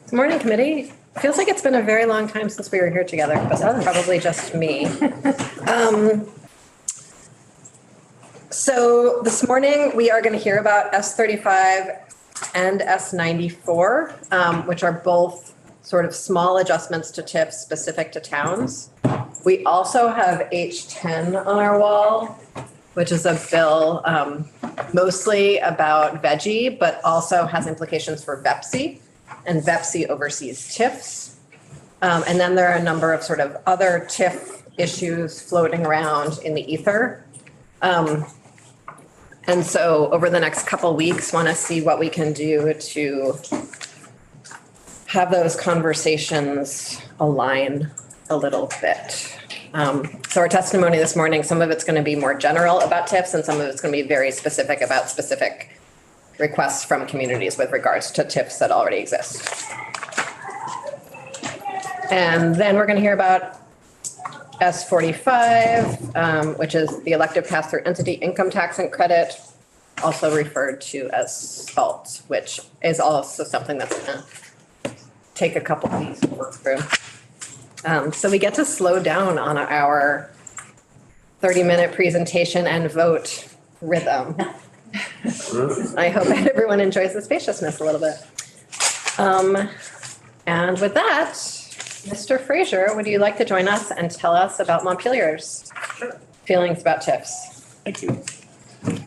Good morning, committee. Feels like it's been a very long time since we were here together, but that's probably just me. So this morning, we are going to hear about S35 and S94, which are both sort of small adjustments to TIF specific to towns. We also have H10 on our wall, which is a bill mostly about veggie, but also has implications for VEPC, and VEPC oversees TIFs. And then there are a number of sort of other TIF issues floating around in the ether. And so over the next couple weeks, want to see what we can do to have those conversations align a little bit. So our testimony this morning, some of it's going to be more general about TIFs and some of it's going to be very specific about specific requests from communities with regards to TIFs that already exist. And then we're going to hear about S45, which is the elective pass-through entity income tax and credit, also referred to as SALT, which is also something that's going to take a couple weeks to work through. So we get to slow down on our 30-minute presentation and vote rhythm. I hope everyone enjoys the spaciousness a little bit. And with that, Mr. Fraser, would you like to join us and tell us about Montpelier's feelings about TIFs? Thank you.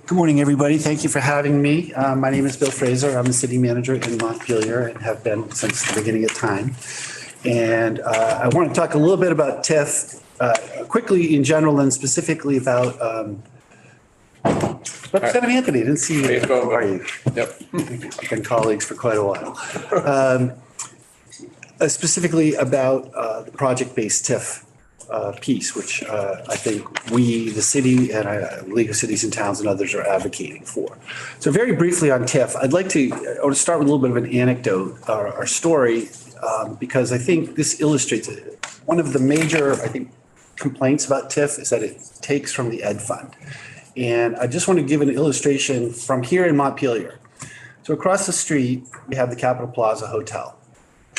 Good morning, everybody. Thank you for having me. My name is Bill Fraser. I'm the city manager in Montpelier and have been since the beginning of time. And I want to talk a little bit about TIF quickly in general and specifically about Representative Anthony. I didn't see you. How are you? Yep. We've been colleagues for quite a while. Specifically about the project-based TIF piece, which I think we, the city and League of Cities and Towns and others are advocating for. So very briefly on TIF, I want to start with a little bit of an anecdote or story because I think this illustrates it. One of the major, I think, complaints about TIF is that it takes from the Ed Fund. And I just want to give an illustration from here in Montpelier. So across the street, we have the Capitol Plaza Hotel.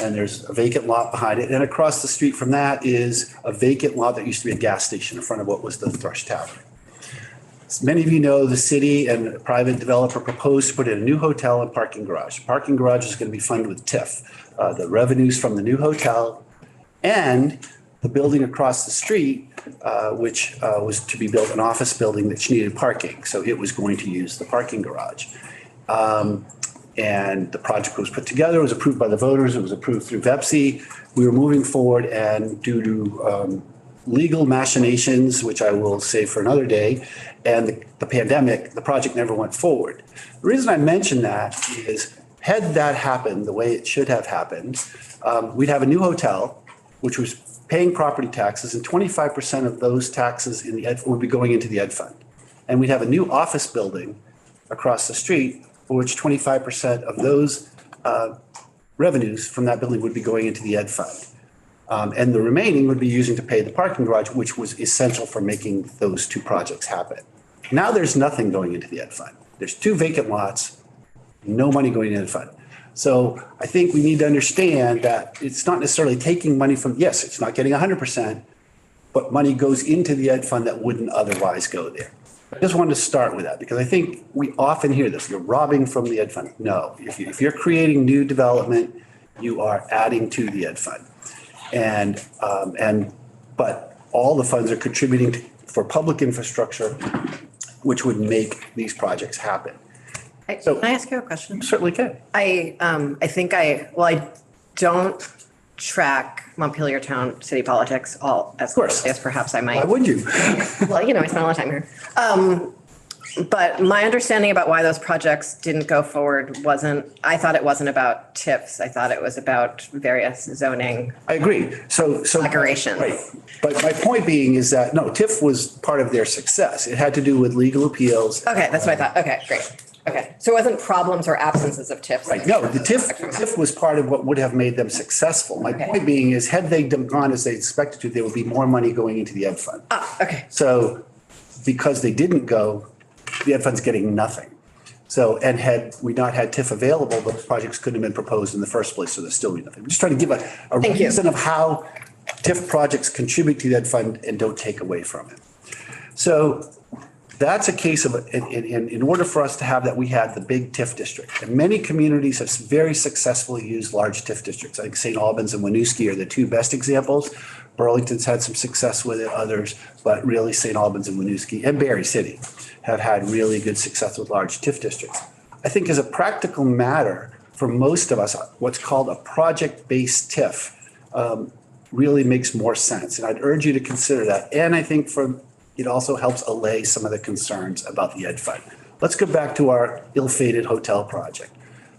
And there's a vacant lot behind it. And across the street from that is a vacant lot that used to be a gas station in front of what was the Thrush Tavern. As many of you know, the city and a private developer proposed to put in a new hotel and parking garage. Parking garage is going to be funded with TIF. The revenues from the new hotel and the building across the street, which was to be built an office building that needed parking. So it was going to use the parking garage. And the project was put together, it was approved by the voters, it was approved through VEPC. We were moving forward and due to legal machinations, which I will save for another day, and the pandemic, the project never went forward. The reason I mention that is had that happened the way it should have happened, we'd have a new hotel, which was paying property taxes, and 25% of those taxes in the Ed would be going into the Ed Fund. And we'd have a new office building across the street, for which 25% of those revenues from that building would be going into the Ed Fund. And the remaining would be using to pay the parking garage, which was essential for making those two projects happen. Now there's nothing going into the Ed Fund. There's two vacant lots, no money going into the Ed Fund. So I think we need to understand that it's not necessarily taking money from, yes, it's not getting 100%, but money goes into the Ed Fund that wouldn't otherwise go there. I just wanted to start with that because I think we often hear this, you're robbing from the Ed Fund. No, if you're creating new development, you are adding to the Ed Fund. But all the funds are contributing for public infrastructure, which would make these projects happen. So can I ask you a question? Certainly can. I don't track Montpelier town city politics all as closely as perhaps I might. Why would you? Well, I spent a lot of time here. But my understanding about why those projects didn't go forward I thought it wasn't about TIFs. I thought it was about various zoning. I agree. So decorations. Right. But my point being is that, no, TIF was part of their success. It had to do with legal appeals. Okay, that's what I thought. Okay, great. Okay, so it wasn't problems or absences of TIFs. Right. No, the TIF was part of what would have made them successful. My point being is, had they gone as they expected to, there would be more money going into the Ed Fund. Okay. So because they didn't go, the Ed Fund's getting nothing. So, and had we not had TIF available, those projects couldn't have been proposed in the first place, so there's still be nothing. I'm just trying to give a Thank you. reason of how TIF projects contribute to that fund and don't take away from it. So that's a case of, in order for us to have that, we had the big TIF district. And many communities have very successfully used large TIF districts. I think St. Albans and Winooski are the two best examples. Burlington's had some success with it, others, but really St. Albans and Winooski and Berry City have had really good success with large TIF districts. I think as a practical matter, for most of us, what's called a project-based TIF really makes more sense. And I'd urge you to consider that. And I think it also helps allay some of the concerns about the Ed Fund. Let's go back to our ill-fated hotel project.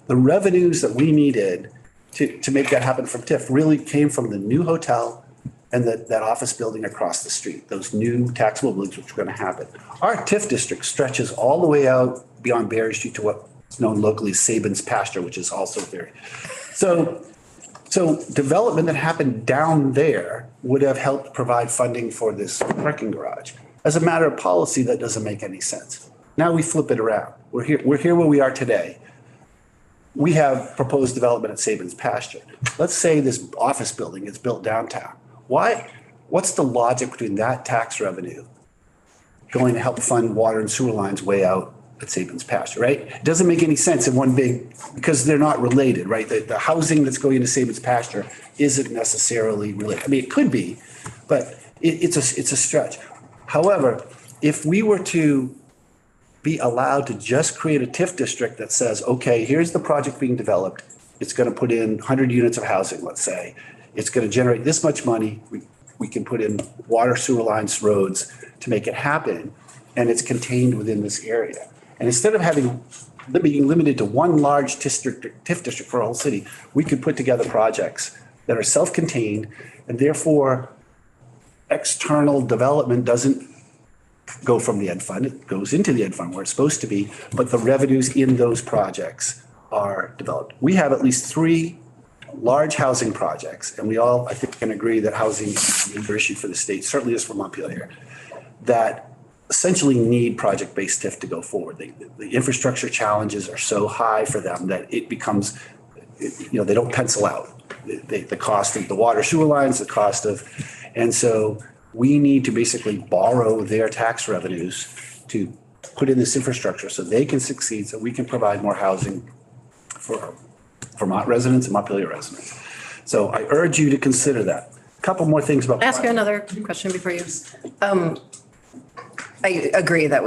The revenues that we needed to make that happen from TIF really came from the new hotel and that office building across the street, those new taxable buildings which are going to happen. Our TIF district stretches all the way out beyond Berry Street to what's known locally as Sabin's Pasture, which is also very. So development that happened down there would have helped provide funding for this parking garage. As a matter of policy, that doesn't make any sense. Now we flip it around. We're here where we are today. We have proposed development at Sabin's Pasture. Let's say this office building is built downtown. What's the logic between that tax revenue going to help fund water and sewer lines way out at Sabin's Pasture, right? It doesn't make any sense in one big, because they're not related, right? The housing that's going into Sabin's Pasture isn't necessarily related. I mean, it could be, but it's a stretch. However, if we were to be allowed to just create a TIF district that says, okay, here's the project being developed. It's going to put in 100 units of housing, let's say. It's going to generate this much money. We can put in water, sewer lines, roads to make it happen. And it's contained within this area. And instead of being limited to one large TIF district for a whole city, we could put together projects that are self-contained, and therefore external development doesn't go from the Ed Fund. It goes into the Ed Fund where it's supposed to be, but the revenues in those projects are developed. We have at least 3 large housing projects, and we all, I think, can agree that housing is a major issue for the state, certainly is for Montpelier, that essentially need project-based TIF to go forward. The infrastructure challenges are so high for them that it becomes, they don't pencil out. The cost of the water sewer lines, the cost of, and so we need to basically borrow their tax revenues to put in this infrastructure so they can succeed, so we can provide more housing for Vermont residents and Montpelier residents. So I urge you to consider that. A couple more things about. Can I ask you another question before you? I agree that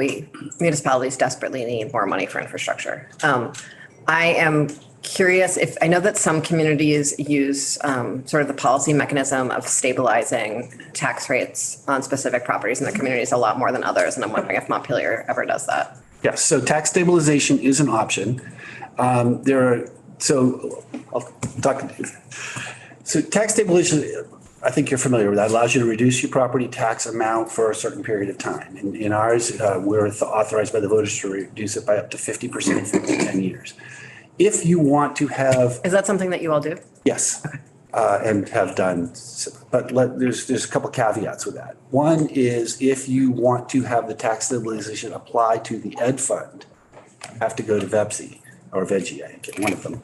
municipalities desperately need more money for infrastructure. I am curious I know that some communities use sort of the policy mechanism of stabilizing tax rates on specific properties in the communities a lot more than others. And I'm wondering if Montpelier ever does that. Yes, so tax stabilization is an option. So I'll talk. So tax stabilization, I think you're familiar with that, allows you to reduce your property tax amount for a certain period of time. In ours, we're authorized by the voters to reduce it by up to 50% for 10 years. If you want to have. Is that something that you all do? Yes, and have done, but there's a couple caveats with that. One is if you want to have the tax stabilization apply to the Ed Fund, you have to go to VEPSI or VEGI, I think, one of them.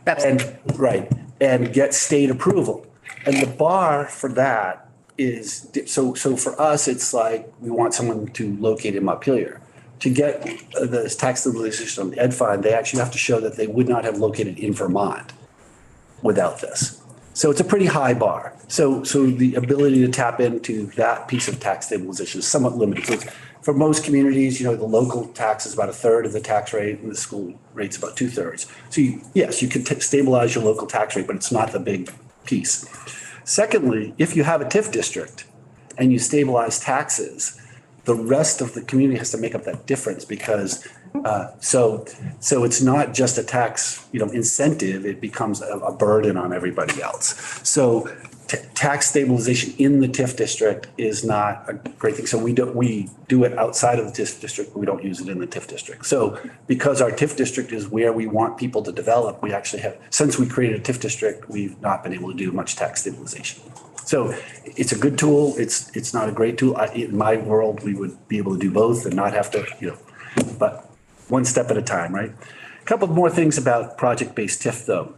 VEPSI. And get state approval. And the bar for that is, so for us, it's like we want someone to locate in Montpelier. To get the tax stabilization on the Ed Fund, they actually have to show that they would not have located in Vermont without this. So it's a pretty high bar. So the ability to tap into that piece of tax stabilization is somewhat limited. So for most communities, the local tax is about 1/3 of the tax rate and the school rate's about 2/3. So yes, you can stabilize your local tax rate, but it's not the big piece. Secondly, if you have a TIF district and you stabilize taxes, the rest of the community has to make up that difference because so it's not just a tax incentive, it becomes a burden on everybody else. So tax stabilization in the TIF district is not a great thing. So we do it outside of the TIF district, but we don't use it in the TIF district. So because our TIF district is where we want people to develop, we actually have, since we created a TIF district, we've not been able to do much tax stabilization. So it's a good tool. It's not a great tool. In my world, we would be able to do both and not have to, but one step at a time, right? A couple more things about project-based TIF though.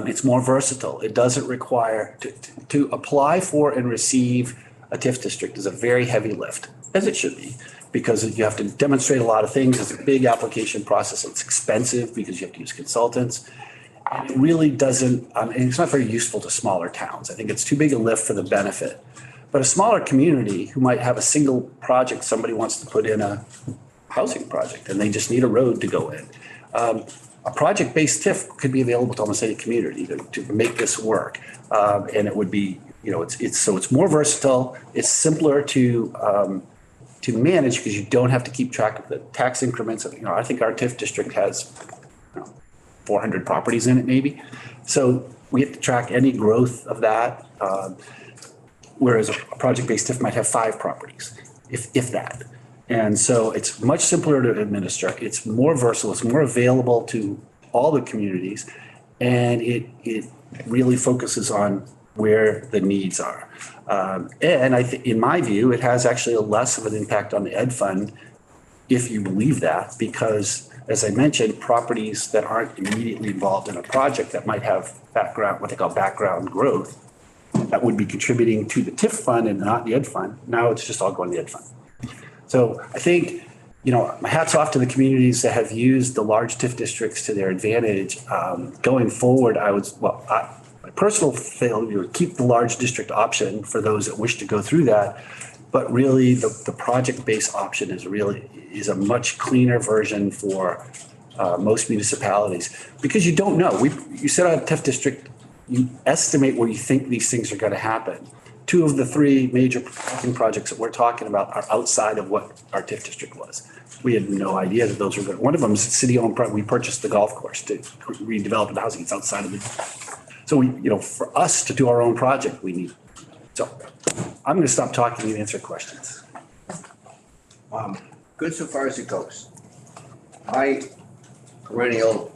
It's more versatile. It doesn't require to apply for and receive a TIF district is a very heavy lift, as it should be, because you have to demonstrate a lot of things. It's a big application process. It's expensive because you have to use consultants. And it really doesn't, and it's not very useful to smaller towns. I think it's too big a lift for the benefit. But a smaller community who might have a single project, somebody wants to put in a housing project and they just need a road to go in. A project-based TIF could be available to almost any community to make this work. And it would be, it's more versatile. It's simpler to manage because you don't have to keep track of the tax increments. I think our TIF district has 400 properties in it maybe. So we have to track any growth of that. Whereas a project-based TIF might have 5 properties, if that. And so it's much simpler to administer. It's more versatile. It's more available to all the communities. And it really focuses on where the needs are. And I think, in my view, it has actually a less of an impact on the ed fund, if you believe that, because as I mentioned, properties that aren't immediately involved in a project that might have background, what they call background growth, that would be contributing to the TIF fund and not the ed fund. Now it's just all going to the ed fund. So I think, my hat's off to the communities that have used the large TIF districts to their advantage. Going forward, my personal failure would keep the large district option for those that wish to go through that. But really, the project-based option is a much cleaner version for most municipalities because you don't know. You set out a TIF district, you estimate where you think these things are going to happen. 2 of the 3 major projects that we're talking about are outside of what our TIF district was. We had no idea that those were good. One of them is city-owned. We purchased the golf course to redevelop the housing. It's outside of it. So for us to do our own project, we need. So I'm going to stop talking and answer questions. Good so far as it goes. My perennial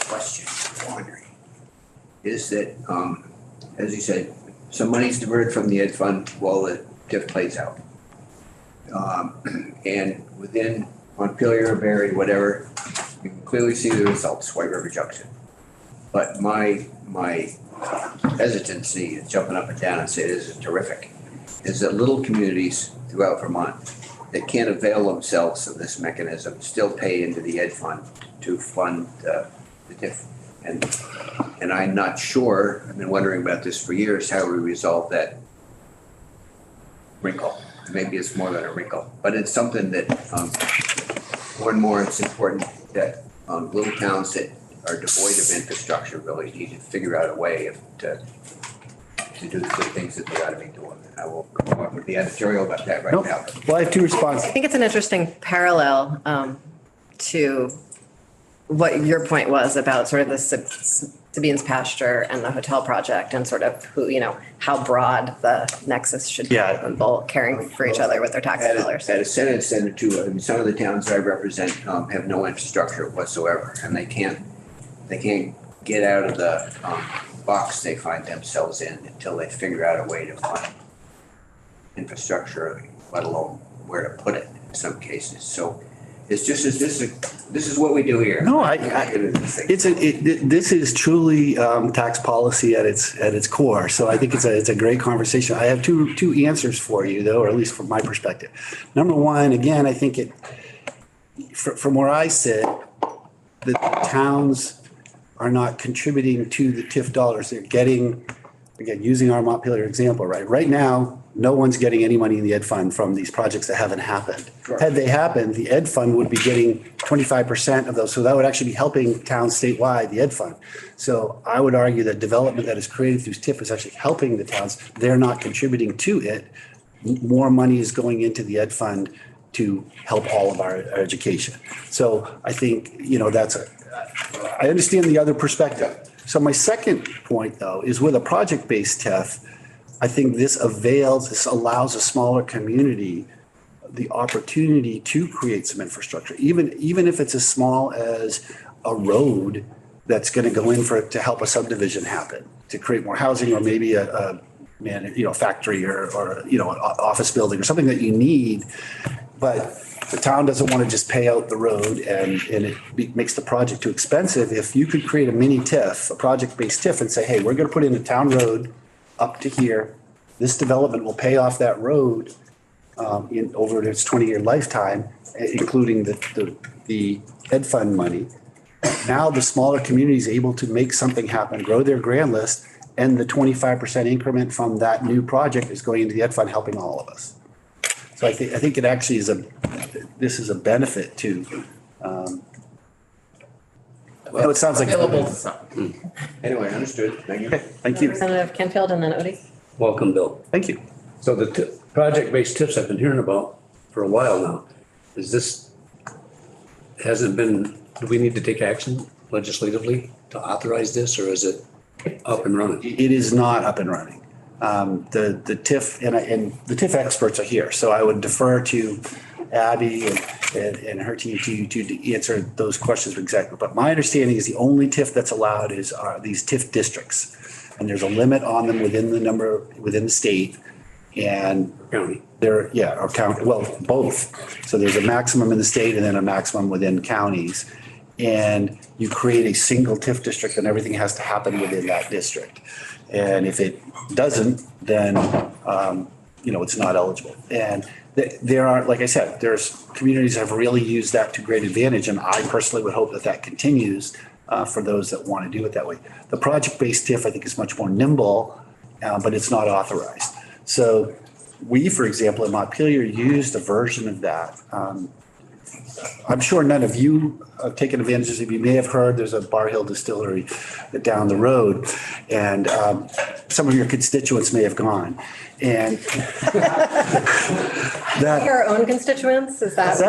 question, wondering, is that, as you said, some money's diverted from the ed fund while the TIF plays out. And within Montpelier, Barry, whatever, you can clearly see the results, White River Junction. But my hesitancy in jumping up and down and say this is terrific is that little communities throughout Vermont that can't avail themselves of this mechanism still pay into the ed fund to fund the TIF. And I'm not sure, I've been wondering about this for years, how we resolve that wrinkle. Maybe it's more than a wrinkle, but it's something that more and more it's important that little towns that are devoid of infrastructure really need to figure out a way to do the good things that they ought to be doing. And I will come up with the editorial about that right now. Well, I have 2 responses. I think it's an interesting parallel to what your point was about sort of the Sabine's pasture and the hotel project and sort of how broad the nexus should be. Yeah. People caring for each other with their tax dollars. At a Senate Center too, I mean, some of the towns I represent have no infrastructure whatsoever, and they can't get out of the box they find themselves in until they figure out a way to fund infrastructure, let alone where to put it in some cases. So it's just this is what we do here. No, this is truly tax policy at its core. So I think it's a great conversation. I have two answers for you though, or at least from my perspective. Number one, again, I think from where I sit, the towns are not contributing to the TIF dollars. They're getting, again, using our Montpelier example, right? Right now, no one's getting any money in the ed fund from these projects that haven't happened. Sure. Had they happened, the ed fund would be getting 25% of those. So that would actually be helping towns statewide, the ed fund. So I would argue that development that is created through TIF is actually helping the towns. They're not contributing to it. More money is going into the ed fund to help all of our education. So I think, I understand the other perspective. So my second point though, is with a project-based TIF, I think this allows a smaller community the opportunity to create some infrastructure, even if it's as small as a road that's going to go in to help a subdivision happen, to create more housing, or maybe a factory or an office building or something that you need. But the town doesn't want to just pay out the road and makes the project too expensive. If you could create a mini TIF, a project-based TIF, and say, hey, we're going to put in a town road up to here. This development will pay off that road over its 20-year lifetime, including the Ed Fund money. Now the smaller community is able to make something happen, grow their grand list, and the 25% increment from that new project is going into the Ed Fund, helping all of us. So I think it actually this is a benefit to, well, it sounds like. Available to some. Anyway, understood. Thank you. Okay, thank you. Representative Canfield and then Odie. Welcome, Bill. Thank you. So the project-based tips I've been hearing about for a while now, hasn't been, do we need to take action legislatively to authorize this, or is it up and running? It is not up and running. The TIF and the TIF experts are here, so I would defer to Abby and her team to answer those questions exactly. But my understanding is the only TIF that's allowed are these TIF districts. And there's a limit on them within the state and County. or county, well, both. So there's a maximum in the state and then a maximum within counties. And you create a single TIF district and everything has to happen within that district. And if it doesn't, then, it's not eligible. And there are, like I said, there's communities that have really used that to great advantage. And I personally would hope that continues for those that want to do it that way. The project-based TIF, I think, is much more nimble, but it's not authorized. So we, for example, in Montpelier used a version of that. I'm sure none of you have taken advantage of it. You may have heard there's a Bar Hill distillery down the road, and some of your constituents may have gone. And that Our own constituents, is that?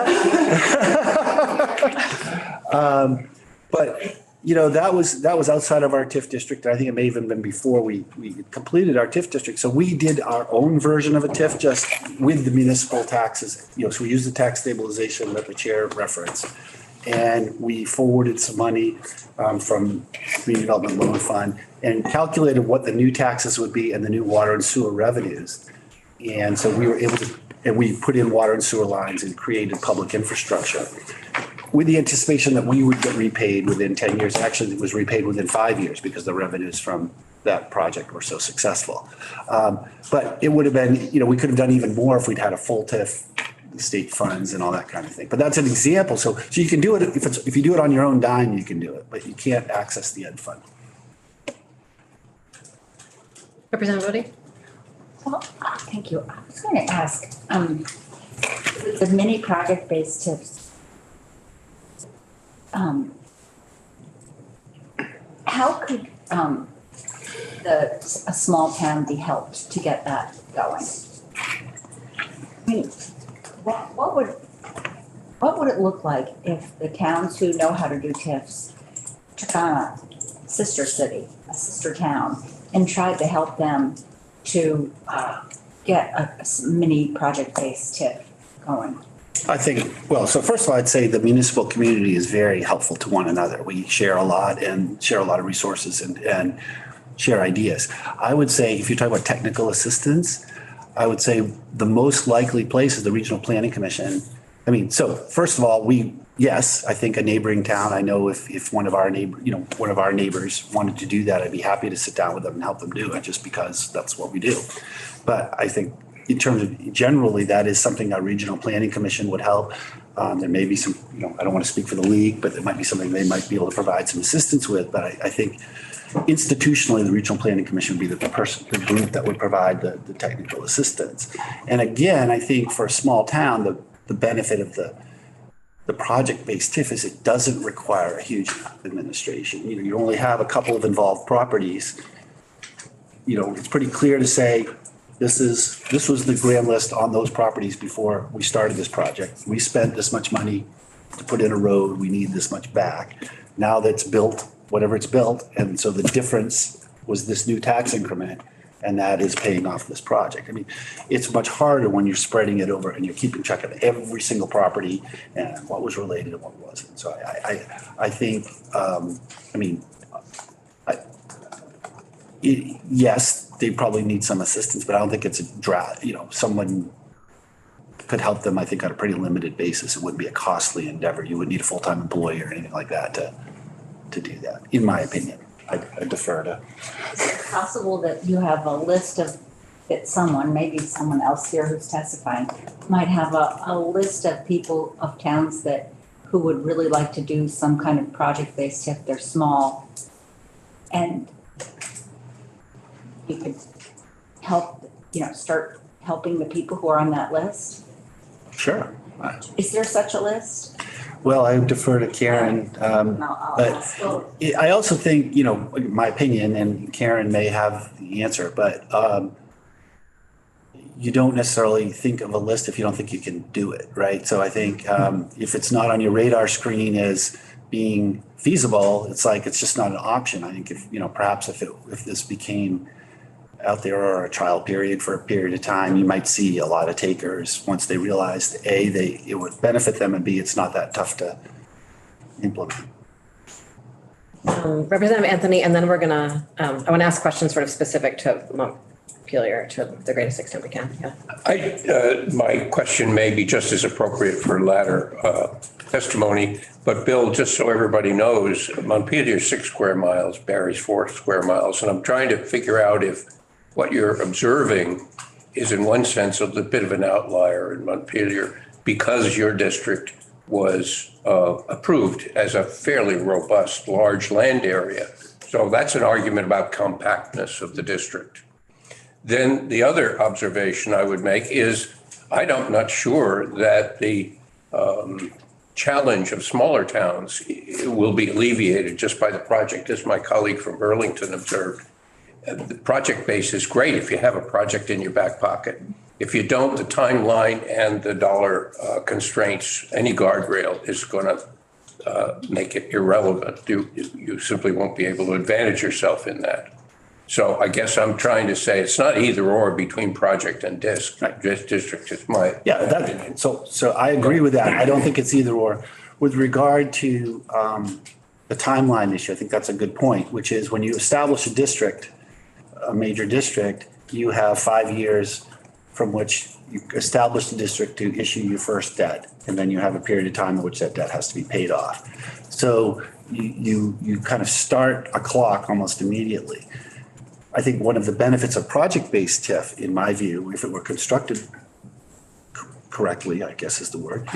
But that was outside of our TIF district. I think it may have even been before we completed our TIF district. So we did our own version of a TIF just with the municipal taxes. So we used the tax stabilization that the chair referenced. And we forwarded some money from Community Development Loan Fund and calculated what the new taxes would be and the new water and sewer revenues. And so we were able to, and we put in water and sewer lines and created public infrastructure with the anticipation that we would get repaid within 10 years. Actually, it was repaid within 5 years because the revenues from that project were so successful. But it would have been, we could have done even more if we'd had a full TIF, state funds and all that kind of thing. But that's an example. So you can do it, if you do it on your own dime, you can do it, but you can't access the Ed Fund. Representative Odie? Well, thank you. I was going to ask, the mini project-based tips, how could a small town be helped to get that going? I mean, what would it look like if the towns who know how to do TIFs took on a sister city, a sister town, and tried to help them to get a mini project-based TIF going? I think, well, so first of all, I'd say the municipal community is very helpful to one another. We share a lot and share a lot of resources and share ideas. I would say, if you're talking about technical assistance, I would say the most likely place is the Regional Planning Commission. So first of all, yes, I think a neighboring town, I know if one of our neighbors wanted to do that, I'd be happy to sit down with them and help them do it just because that's what we do. But I think in terms of generally, that is something our Regional Planning Commission would help. There may be some, I don't want to speak for the league, but it might be something they might be able to provide some assistance with. But I think institutionally, the Regional Planning Commission would be the group that would provide the technical assistance. And again, I think for a small town, the benefit of the project-based TIF is it doesn't require a huge administration. You only have a couple of involved properties. It's pretty clear to say, this was the grand list on those properties before we started this project. We spent this much money to put in a road. We need this much back. Now that's built, whatever it's built. And so the difference was this new tax increment, and that is paying off this project. It's much harder when you're spreading it over and you're keeping track of every single property and what was related and what wasn't. So I think, yes, they probably need some assistance, but I don't think it's a someone could help them, I think, on a pretty limited basis. It wouldn't be a costly endeavor. You wouldn't need a full-time employee or anything like that to do that, in my opinion. I defer to. Is it possible that you have a list of, that someone, maybe someone else here who's testifying, might have a list of people, of towns who would really like to do some kind of project-based TIF, they're small, and you could help, start helping the people who are on that list? Sure. Is there such a list? Well, I defer to Karen. I'll But ask Bill. I also think, my opinion, and Karen may have the answer, but you don't necessarily think of a list if you don't think you can do it, right? So I think if it's not on your radar screen as being feasible, it's like it's just not an option. I think if, perhaps if this became out there or a trial period for a period of time, you might see a lot of takers once they realize it would benefit them, and B, it's not that tough to implement. Representative Anthony, and then we're gonna, I want to ask questions sort of specific to Montpelier to the greatest extent we can. Yeah. My question may be just as appropriate for latter testimony, but Bill, just so everybody knows, Montpelier is 6 square miles, Barry's 4 square miles, and I'm trying to figure out if what you're observing is in one sense a bit of an outlier in Montpelier because your district was approved as a fairly robust, large land area. So that's an argument about compactness of the district. Then the other observation I would make is I'm not sure that the challenge of smaller towns will be alleviated just by the project. As my colleague from Burlington observed, the project base is great if you have a project in your back pocket. If you don't, the timeline and the dollar constraints, any guardrail is going to make it irrelevant. You simply won't be able to advantage yourself in that. So I guess I'm trying to say it's not either or between project and district. District is my opinion. So I agree with that. I don't think it's either or. With regard to the timeline issue, I think that's a good point, which is when you establish a district, a major district, you have 5 years from which you establish the district to issue your first debt. And then you have a period of time in which that debt has to be paid off. So you kind of start a clock almost immediately. I think one of the benefits of project-based TIF, in my view, if it were constructed correctly, I guess is the word,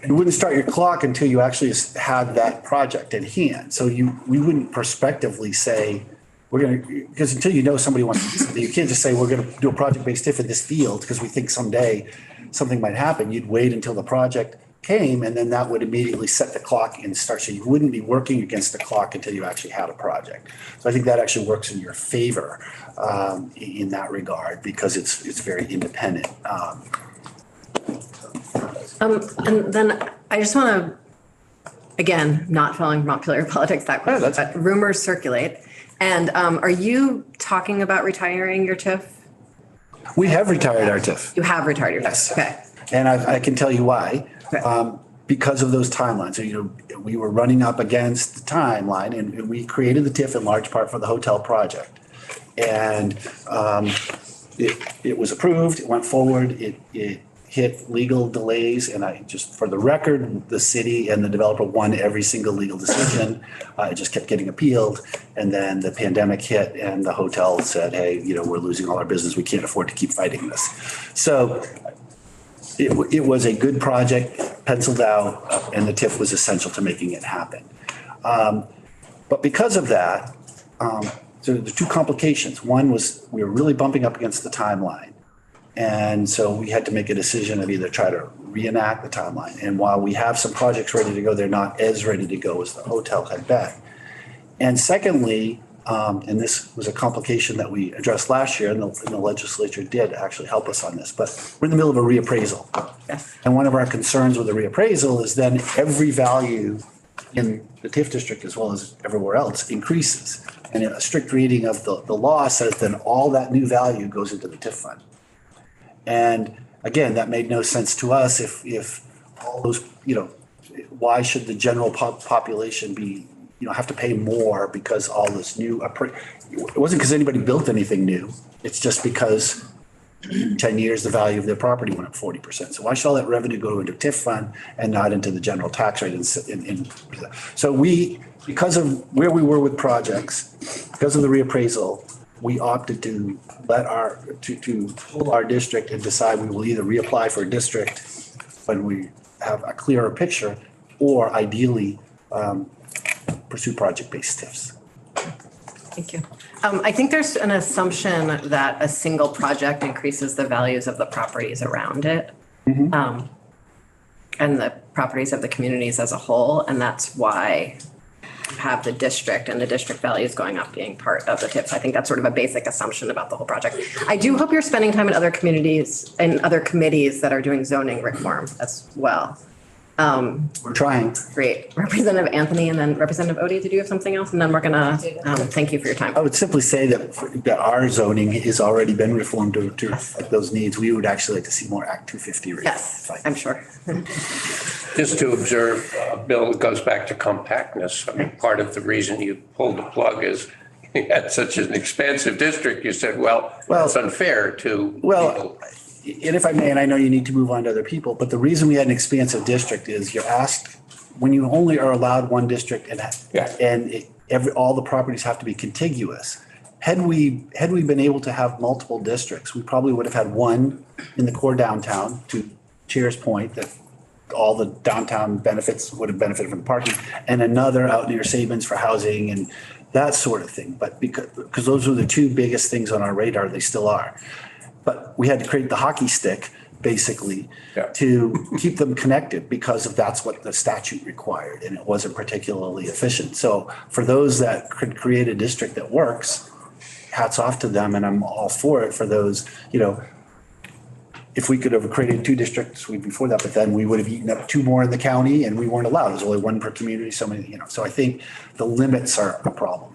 you wouldn't start your clock until you actually had that project in hand. So we wouldn't prospectively say, because until you know somebody wants to do something, you can't just say, we're going to do a project-based TIF in this field because we think someday something might happen. You'd wait until the project came, and then that would immediately set the clock and start. So you wouldn't be working against the clock until you actually had a project. So I think that actually works in your favor in that regard because it's very independent. And then I just want to, again, not following Montpelier politics that close, but rumors circulate. And are you talking about retiring your TIF? We have retired our TIF. You have retired your TIF? Yes. Okay. And I can tell you why. Okay. Because of those timelines. So, we were running up against the timeline, and we created the TIF in large part for the hotel project. And it was approved, it went forward, it hit legal delays, and for the record, the city and the developer won every single legal decision. It just kept getting appealed. And then the pandemic hit and the hotel said, hey, we're losing all our business. We can't afford to keep fighting this. So it was a good project, penciled out, and the TIF was essential to making it happen. But because of that, so the two complications. One was we were really bumping up against the timeline. And so we had to make a decision of either try to reenact the timeline. And while we have some projects ready to go, they're not as ready to go as the hotel had bet. And secondly, and this was a complication that we addressed last year, and the legislature did actually help us on this, but we're in the middle of a reappraisal. Yes. And one of our concerns with the reappraisal is then every value in the TIF district as well as everywhere else increases. And a strict reading of the law says then all that new value goes into the TIF fund. And again, that made no sense to us if all those, why should the general population be, have to pay more because all this new, it wasn't because anybody built anything new. It's just because in 10 years, the value of their property went up 40%. So why should all that revenue go into TIF fund and not into the general tax rate? So because of where we were with projects, because of the reappraisal, we opted to to pull our district and decide we will either reapply for a district when we have a clearer picture, or ideally pursue project-based TIFs. Thank you. I think there's an assumption that a single project increases the values of the properties around it. And the properties of the communities as a whole, and that's why you have the district and the district values going up being part of the TIPS. I think that's sort of a basic assumption about the whole project. I do hope you're spending time in other communities and other committees that are doing zoning reform as well. We're trying. Great. Representative Anthony and then Representative Odie, did you have something else? And then we're gonna, thank you for your time. I would simply say that our zoning has already been reformed to reflect those needs. We would actually like to see more Act 250. Yes, I'm sure. Just to observe, Bill, it goes back to compactness. I mean, part of the reason you pulled the plug is you had such an expansive district. You said, well, it's unfair to people. And if I may, and I know you need to move on to other people, but the reason we had an expansive district is you're asked, when you only are allowed one district and all the properties have to be contiguous. Had we been able to have multiple districts, we probably would have had one in the core downtown, to Chair's point, that all the downtown benefits would have benefited from the parking, and another out near Sabins for housing and that sort of thing. But because those were the two biggest things on our radar, they still are. But we had to create the hockey stick, basically, to keep them connected, because that's what the statute required, and it wasn't particularly efficient. So for those that could create a district that works, hats off to them, and I'm all for it. For those, if we could have created two districts before that, but then we would have eaten up two more in the county, and we weren't allowed. There's only one per community, so many, So I think the limits are a problem.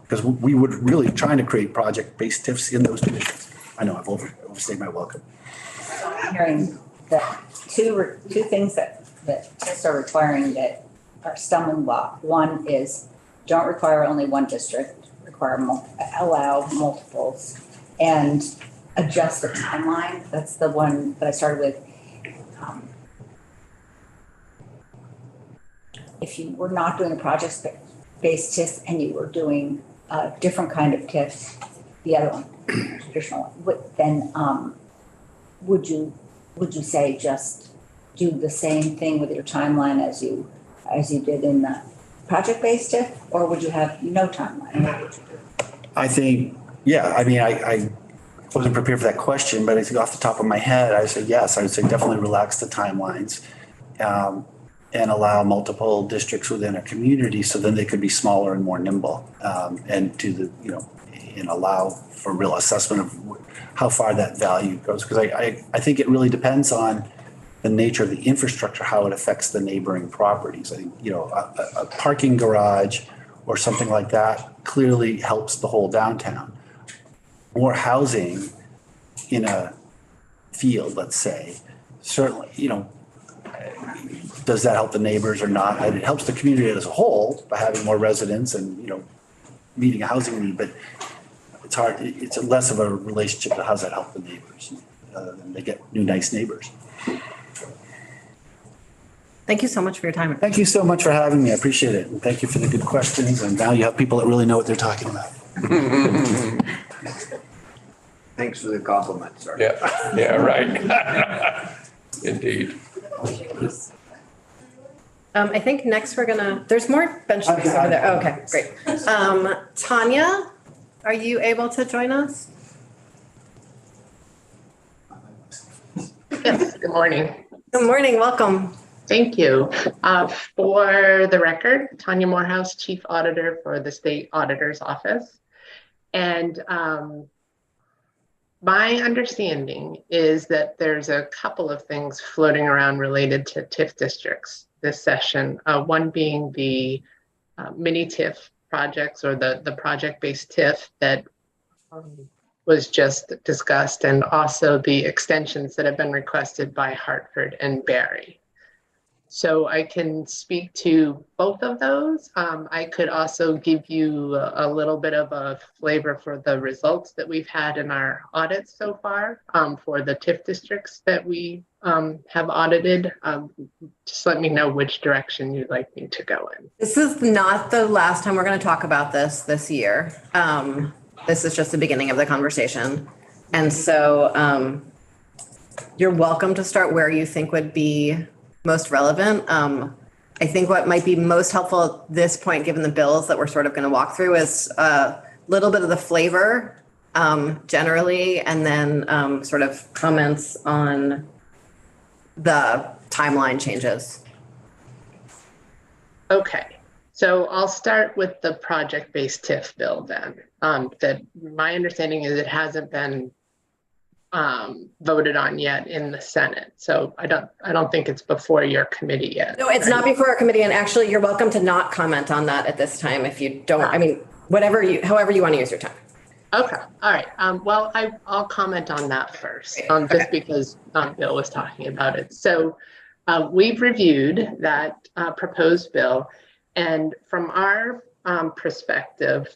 Because we would really trying to create project-based TIFs in those two districts. I know I've overstayed my welcome. I'm hearing that two things that TIFs are requiring that are stumbling block. One is don't require only one district, allow multiples, and adjust the timeline. That's the one that I started with. If you were not doing a project-based TIF and you were doing a different kind of TIF, the other one, traditional one, then would you say just do the same thing with your timeline as you did in the project-based TIF, or would you have no timeline? What would you do? I think, I wasn't prepared for that question, but I think off the top of my head, I would say yes. I would say definitely relax the timelines and allow multiple districts within a community, so then they could be smaller and more nimble, and and allow for real assessment of how far that value goes. Because I think it really depends on the nature of the infrastructure, how it affects the neighboring properties. I think, a parking garage or something like that clearly helps the whole downtown. More housing in a field, let's say, certainly, does that help the neighbors or not? It helps the community as a whole by having more residents and, meeting a housing need, but it's hard. It's less of a relationship to how does that help the neighbors. They get new, nice neighbors. Thank you so much for your time. Thank you so much for having me. I appreciate it. And thank you for the good questions. And now you have people that really know what they're talking about. Thanks for the compliment, sir. Yeah, right. Indeed. I think next there's more bench space over there. Oh, okay, great. Tanya, are you able to join us? Yes, good morning. Good morning, welcome. Thank you. For the record, Tanya Morehouse, Chief Auditor for the State Auditor's Office. And my understanding is that there's a couple of things floating around related to TIF districts this session. One being the mini TIF projects, or the project-based TIF that was just discussed, and also the extensions that have been requested by Hartford and Barry. So I can speak to both of those. I could also give you a little bit of a flavor for the results that we've had in our audits so far for the TIF districts that we have audited. Just let me know which direction you'd like me to go in. This is not the last time we're going to talk about this year. This is just the beginning of the conversation. And so you're welcome to start where you think would be most relevant. I think what might be most helpful at this point, given the bills that we're sort of going to walk through, is a little bit of the flavor generally, and then sort of comments on the timeline changes. Okay, so I'll start with the project-based TIF bill then. That my understanding is it hasn't been voted on yet in the Senate. So I don't think it's before your committee yet. No, it's not before our committee. And actually, you're welcome to not comment on that at this time if you don't. I mean, however you want to use your time. Okay, all right. Well, I'll comment on that first, just because Bill was talking about it. So we've reviewed that proposed bill, and from our perspective,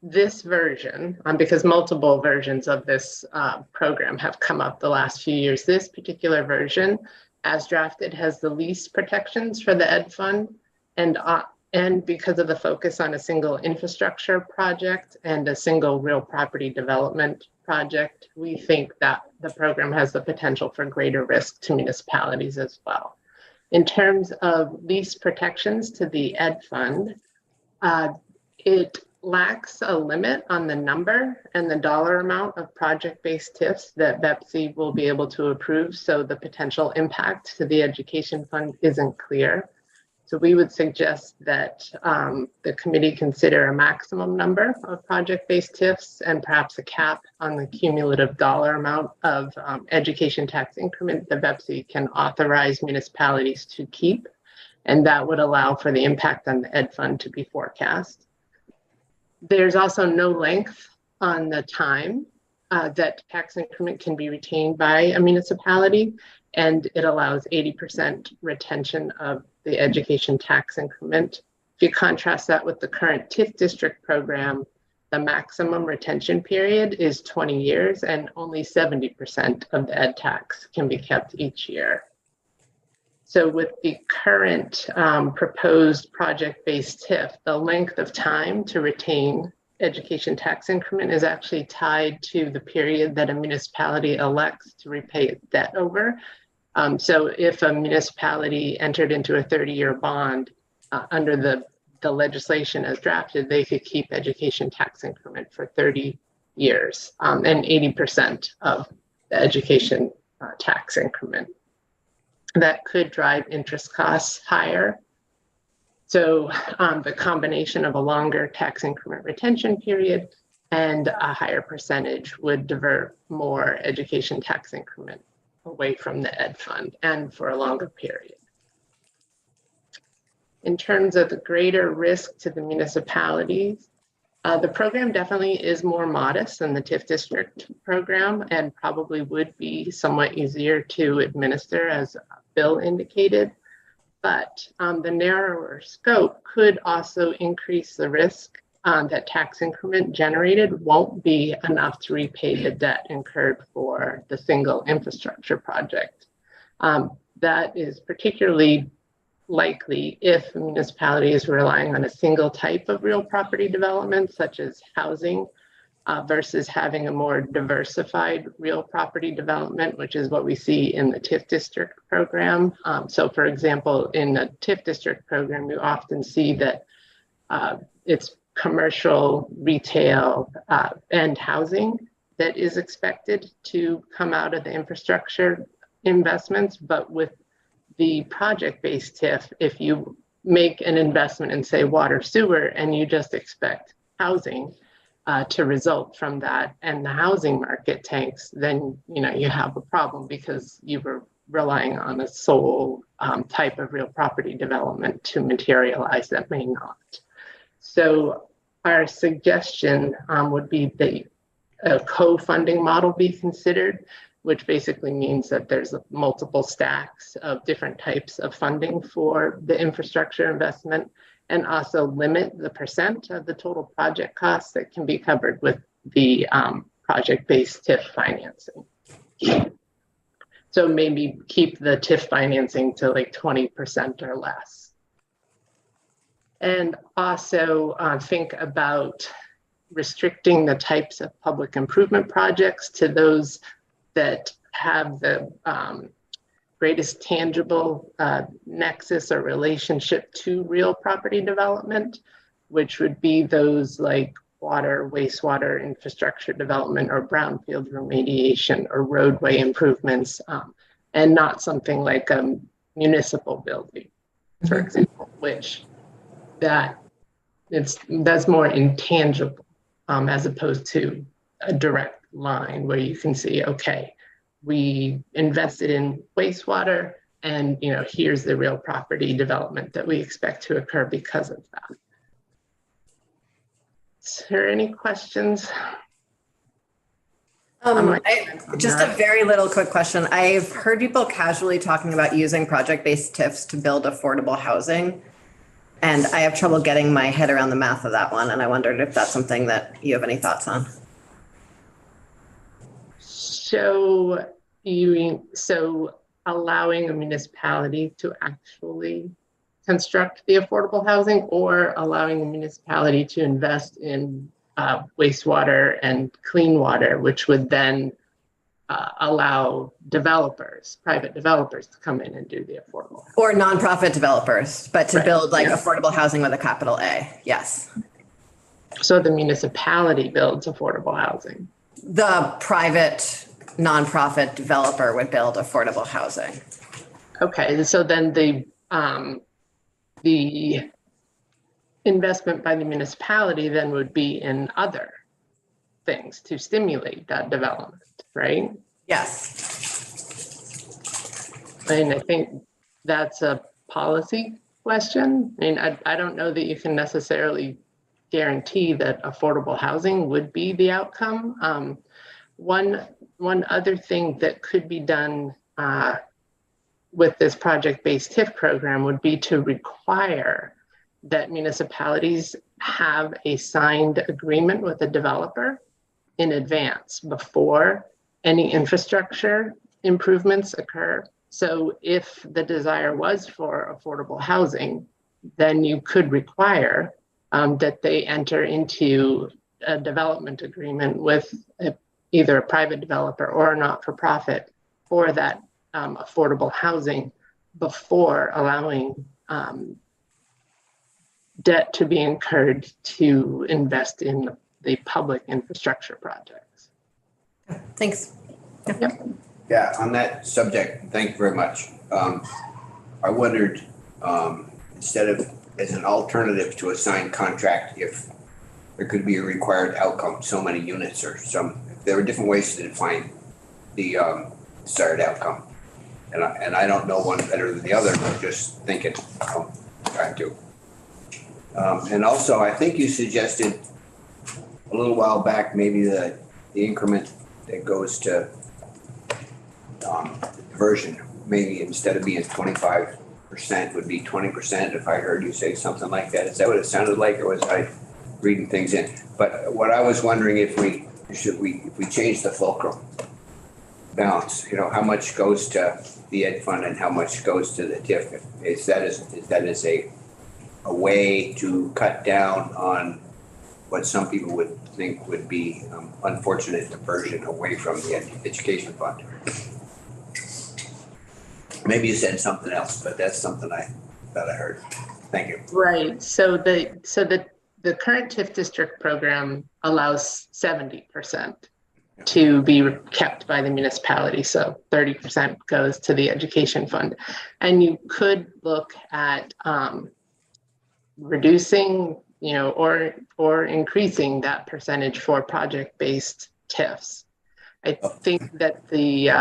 this version, because multiple versions of this program have come up the last few years, this particular version, as drafted, has the least protections for the Ed Fund, and because of the focus on a single infrastructure project and a single real property development project, we think that the program has the potential for greater risk to municipalities as well. In terms of least protections to the Ed Fund, it lacks a limit on the number and the dollar amount of project-based TIFs that BEPC will be able to approve, so the potential impact to the education fund isn't clear. So we would suggest that the committee consider a maximum number of project-based TIFs and perhaps a cap on the cumulative dollar amount of education tax increment that BEPC can authorize municipalities to keep, and that would allow for the impact on the Ed Fund to be forecast. There's also no length on the time that tax increment can be retained by a municipality, and it allows 80% retention of the education tax increment. If you contrast that with the current TIF district program, the maximum retention period is 20 years and only 70% of the ed tax can be kept each year. So with the current proposed project-based TIF, the length of time to retain education tax increment is actually tied to the period that a municipality elects to repay its debt over. So if a municipality entered into a 30-year bond under the legislation as drafted, they could keep education tax increment for 30 years and 80% of the education tax increment. That could drive interest costs higher. So the combination of a longer tax increment retention period and a higher percentage would divert more education tax increment away from the Ed Fund and for a longer period. In terms of the greater risk to the municipalities, the program definitely is more modest than the TIF district program and probably would be somewhat easier to administer, as Bill indicated. But the narrower scope could also increase the risk that tax increment generated won't be enough to repay the debt incurred for the single infrastructure project. That is particularly likely if a municipality is relying on a single type of real property development, such as housing, versus having a more diversified real property development, which is what we see in the TIF district program. So for example, in the TIF district program, you often see that it's commercial, retail, and housing that is expected to come out of the infrastructure investments. But with the project-based TIF, if you make an investment in, say, water, sewer, and you just expect housing to result from that, and the housing market tanks, then you have a problem because you were relying on a sole type of real property development to materialize that may not. So our suggestion would be that a co-funding model be considered which basically means that there's multiple stacks of different types of funding for the infrastructure investment, and also limit the percent of the total project costs that can be covered with the project-based TIF financing. So maybe keep the TIF financing to like 20% or less. And also think about restricting the types of public improvement projects to those that have the greatest tangible nexus or relationship to real property development, which would be those like water, wastewater infrastructure development, or brownfield remediation, or roadway improvements, and not something like a municipal building, for example, which that's more intangible, as opposed to a direct line where you can see, okay, we invested in wastewater, and here's the real property development that we expect to occur because of that. Is there any questions? Just a very little quick question. I've heard people casually talking about using project-based TIFs to build affordable housing. And I have trouble getting my head around the math of that one. And I wondered if that's something that you have any thoughts on. So allowing a municipality to actually construct the affordable housing, or allowing a municipality to invest in wastewater and clean water, which would then allow developers, private developers, to come in and do the affordable. Or nonprofit developers, but to Right. build like Yeah. affordable housing with a capital A. Yes. So the municipality builds affordable housing. The private nonprofit developer would build affordable housing. Okay, so then the investment by the municipality then would be in other things to stimulate that development, right? Yes. And I think that's a policy question. I mean, I don't know that you can necessarily guarantee that affordable housing would be the outcome. One other thing that could be done with this project-based TIF program would be to require that municipalities have a signed agreement with a developer in advance before any infrastructure improvements occur. So if the desire was for affordable housing, then you could require that they enter into a development agreement with either a private developer or a not-for-profit for that affordable housing before allowing debt to be incurred to invest in the public infrastructure projects. Thanks. Yeah, on that subject, thank you very much. I wondered, instead of as an alternative to a signed contract, if there could be a required outcome, so many units or there were different ways to define the desired outcome. And I don't know one better than the other, but just thinking, trying to. And also, I think you suggested a little while back, maybe the increment that goes to diversion, maybe instead of being 25% would be 20%, if I heard you say something like that. Is that what it sounded like, or was I reading things in? But what I was wondering, if we change the fulcrum balance, how much goes to the ed fund and how much goes to the TIF? Is that a way to cut down on what some people would think would be unfortunate diversion away from the education fund? Maybe you said something else, but that's something I heard. Thank you. Right. So the current TIF district program allows 70% to be kept by the municipality. So 30% goes to the education fund. And you could look at reducing, or increasing that percentage for project-based TIFs. I think that the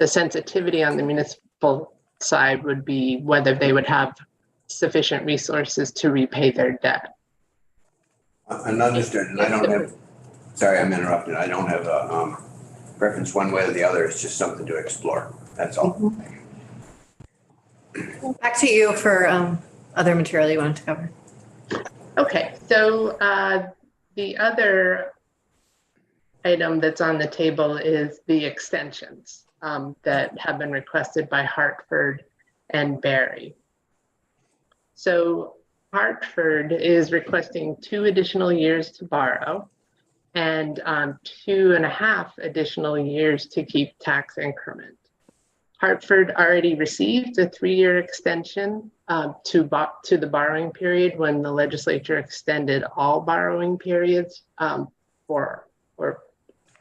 sensitivity on the municipal side would be whether they would have sufficient resources to repay their debt. And understood. And I don't have, sorry, I'm interrupting. I don't have preference one way or the other. It's just something to explore. That's all. Back to you for other material you wanted to cover. Okay, so the other item that's on the table is the extensions that have been requested by Hartford and Barry. So Hartford is requesting 2 additional years to borrow and 2.5 additional years to keep tax increment. Hartford already received a 3-year extension to the borrowing period when the legislature extended all borrowing periods or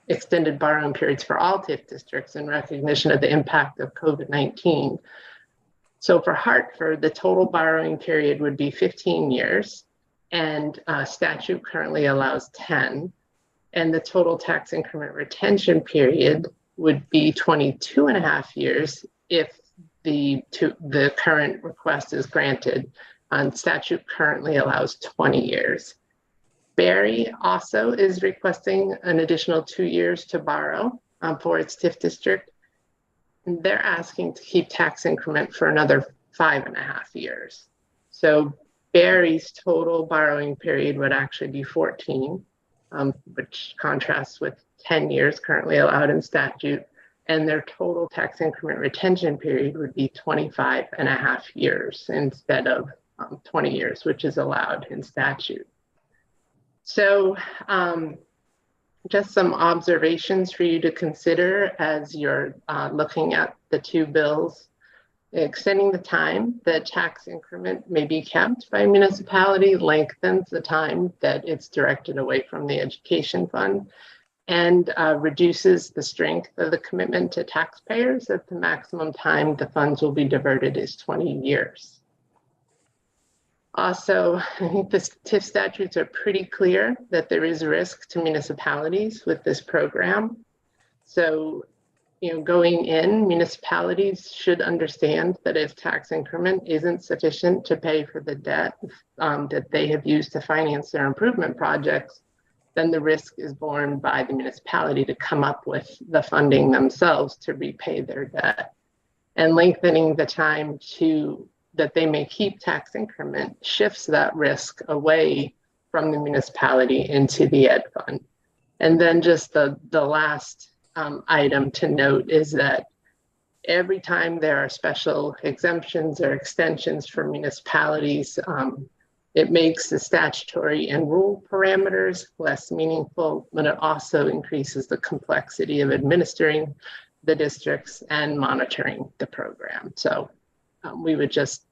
extended borrowing periods for all TIF districts in recognition of the impact of COVID-19. So for Hartford, the total borrowing period would be 15 years, and statute currently allows 10. And the total tax increment retention period would be 22.5 years if the current request is granted. Statute currently allows 20 years. Barry also is requesting an additional 2 years to borrow for its TIF district. And they're asking to keep tax increment for another 5.5 years. So Barry's total borrowing period would actually be 14, which contrasts with 10 years currently allowed in statute. And their total tax increment retention period would be 25.5 years instead of 20 years, which is allowed in statute. So just some observations for you to consider as you're looking at the 2 bills. Extending the time that tax increment may be kept by a municipality lengthens the time that it's directed away from the education fund and reduces the strength of the commitment to taxpayers if the maximum time the funds will be diverted is 20 years. Also, I think the TIF statutes are pretty clear that there is risk to municipalities with this program. So, going in, municipalities should understand that if tax increment isn't sufficient to pay for the debt that they have used to finance their improvement projects, then the risk is borne by the municipality to come up with the funding themselves to repay their debt. And lengthening the time that they may keep tax increment shifts that risk away from the municipality into the ed fund. And then just the last item to note is that every time there are special exemptions or extensions for municipalities, it makes the statutory and rule parameters less meaningful, but it also increases the complexity of administering the districts and monitoring the program. So we would just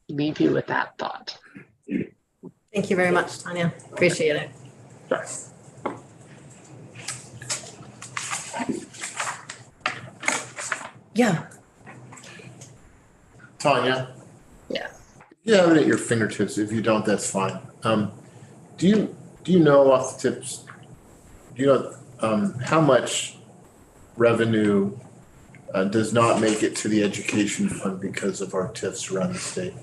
leave you with that thought. Thank you very much, Tanya. Appreciate it. Sure. Yeah. Tanya, Yes. you have it at your fingertips. If you don't, that's fine. Do you know off the tips, do you know how much revenue does not make it to the education fund because of our TIFs around the state?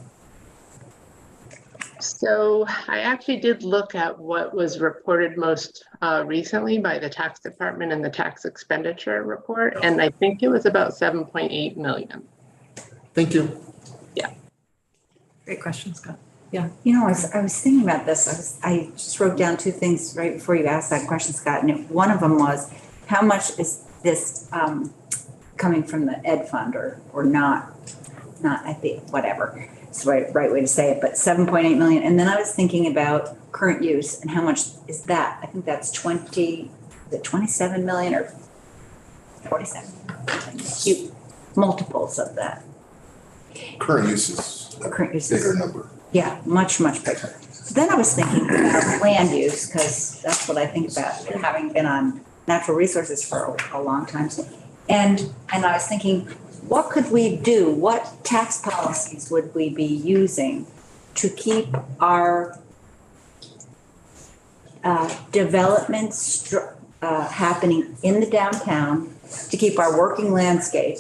So I actually did look at what was reported most recently by the tax department in the tax expenditure report, and I think it was about 7.8 million. Thank you. Great question, Scott. I was thinking about this. I just wrote down 2 things right before you asked that question, Scott. And one of them was, how much is this coming from the ed fund or not, I think, whatever. It's the right way to say it, but 7.8 million. And then I was thinking about current use and how much is that? I think that's 27 million or 47? Multiples of that. Current use is a Current use bigger is, number. yeah, much bigger. Then I was thinking about land use, because that's what I think about, having been on natural resources for a long time. And I was thinking, what could we do? What tax policies would we be using to keep our developments happening in the downtown, to keep our working landscape,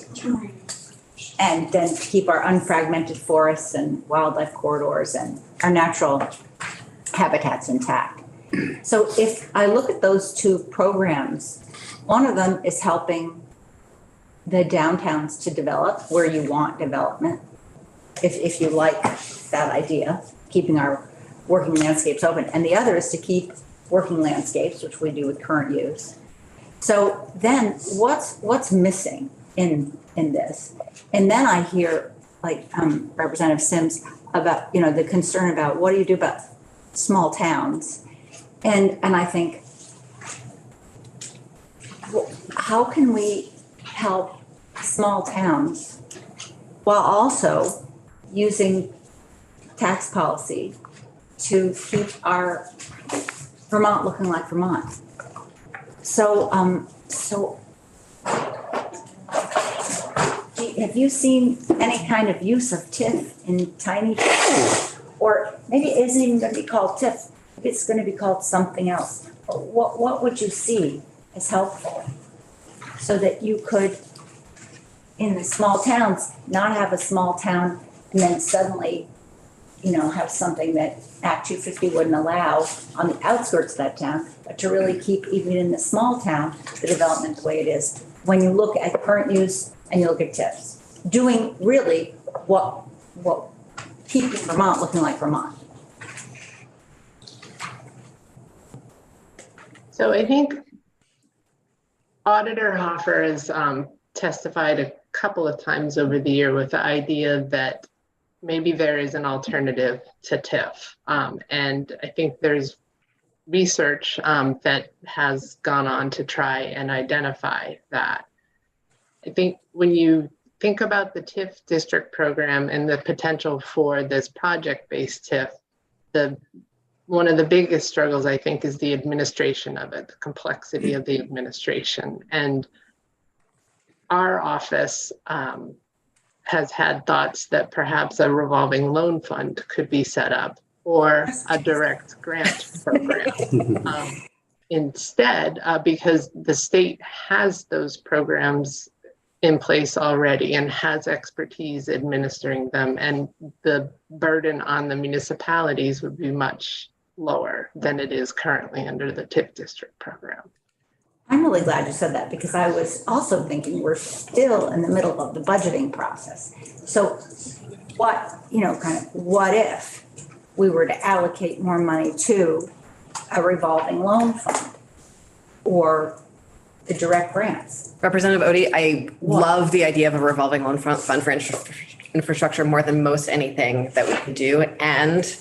and then to keep our unfragmented forests and wildlife corridors and our natural habitats intact? So if I look at those two programs, one of them is helping the downtowns to develop where you want development. If you like that idea, keeping our working landscapes open. And the other is to keep working landscapes, which we do with current use. So then what's missing in this? And then I hear like Representative Sims about, the concern about what do you do about small towns? And I think, well, how can we help small towns while also using tax policy to keep our Vermont looking like Vermont? So, have you seen any kind of use of TIF in tiny towns? Or maybe it isn't even going to be called TIF. Maybe it's going to be called something else. What would you see as helpful so that you could, in the small towns, not have a small town and then suddenly, have something that Act 250 wouldn't allow on the outskirts of that town, but to really keep, even in the small town, the development the way it is. When you look at current use and you look at TIFs, doing really what keeping Vermont looking like Vermont. So I think Auditor Hoffer has testified a couple of times over the year with the idea that maybe there is an alternative to TIF. And I think there's research that has gone on to try and identify that. I think when you think about the TIF district program and the potential for this project-based TIF, one of the biggest struggles, I think, is the administration of it, the complexity of the administration. And our office has had thoughts that perhaps a revolving loan fund could be set up or a direct grant program instead, because the state has those programs in place already and has expertise administering them, and the burden on the municipalities would be much lower than it is currently under the TIF district program. I'm really glad you said that because I was also thinking we're still in the middle of the budgeting process. So what if we were to allocate more money to a revolving loan fund or the direct grants? Representative Odie, I love the idea of a revolving loan fund for infrastructure more than most anything that we can do. And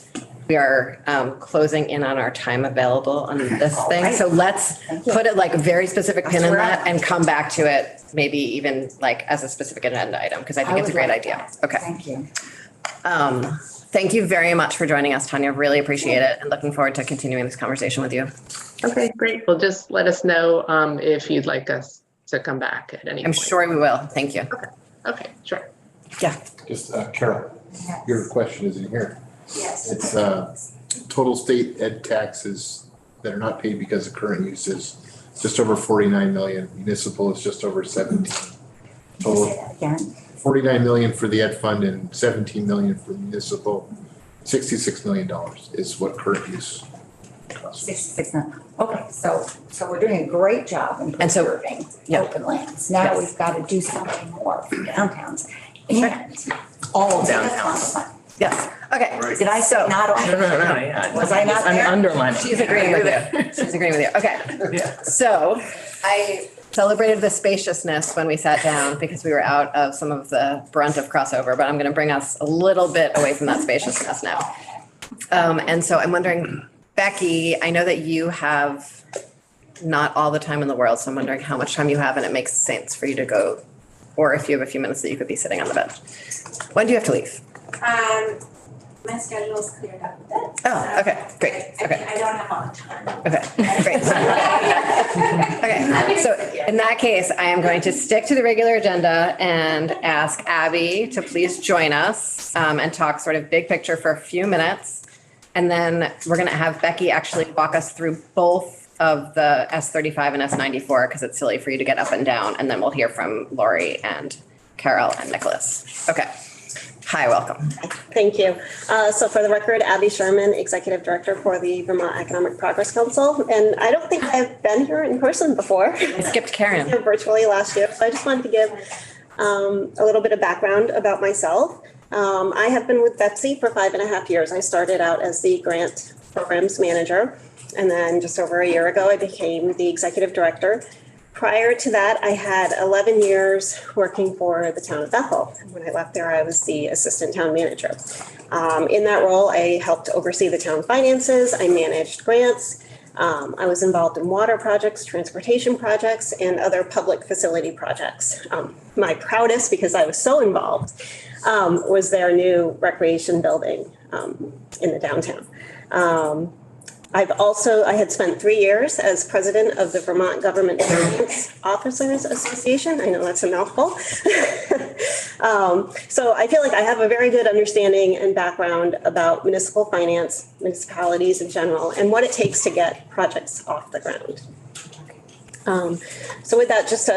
we are closing in on our time available on this thing. Right. So let's put it like a very specific pin in that and come back to it, maybe even like as a specific agenda item, because I think it's a great idea. Okay. Thank you. Thank you very much for joining us, Tanya. Really appreciate it and looking forward to continuing this conversation with you. Okay, great. Well, just let us know if you'd like us to come back at any I'm point. sure we will. Thank you. Okay, sure. Yeah. Just Carol, your question is in here. Yes. It's total state ed taxes that are not paid because of current use is just over 49 million. Municipal is just over 17. Say Total that again. 49 million for the ed fund and 17 million for municipal. $66 million is what current use costs. 66 now. Okay, so we're doing a great job in And so- preserving yeah. open lands. Now Yes. we've got to do something more for downtowns. Sure. And all downtowns. Yes. Okay. Did I say not all? No, yeah. Was I not there? I'm underlining. She's agreeing with you. She's agreeing with you. Okay. Yeah. So I celebrated the spaciousness when we sat down because we were out of some of the brunt of crossover, but I'm going to bring us a little bit away from that spaciousness now. And so I'm wondering, Becky, I know that you have not all the time in the world, so I'm wondering how much time you have and it makes sense for you to go, or if you have a few minutes that you could be sitting on the bench. When do you have to leave? My schedule's cleared up a bit. Oh, okay, great, okay. I don't have all the time. Okay, great. Okay, so in that case, I am going to stick to the regular agenda and ask Abby to please join us and talk sort of big picture for a few minutes. And then we're going to have Becky actually walk us through both of the S35 and S94 because it's silly for you to get up and down. And then we'll hear from Lori and Carol and Nicholas. Okay. Hi, welcome. Thank you. So for the record, Abby Sherman, Executive Director for the Vermont Economic Progress Council. And I don't think I've been here in person before. I skipped Karen. Here virtually last year. So I just wanted to give a little bit of background about myself. I have been with Betsy for 5.5 years. I started out as the grant programs manager. And then just over a year ago, I became the Executive Director. Prior to that, I had 11 years working for the town of Bethel. When I left there, I was the assistant town manager. In that role, I helped oversee the town finances. I managed grants. I was involved in water projects, transportation projects, and other public facility projects. My proudest, because I was so involved, was their new recreation building in the downtown. I had spent 3 years as president of the Vermont Government Finance Officers Association. I know that's a mouthful. So I feel like I have a very good understanding and background about municipal finance, municipalities in general, and what it takes to get projects off the ground. So with that, just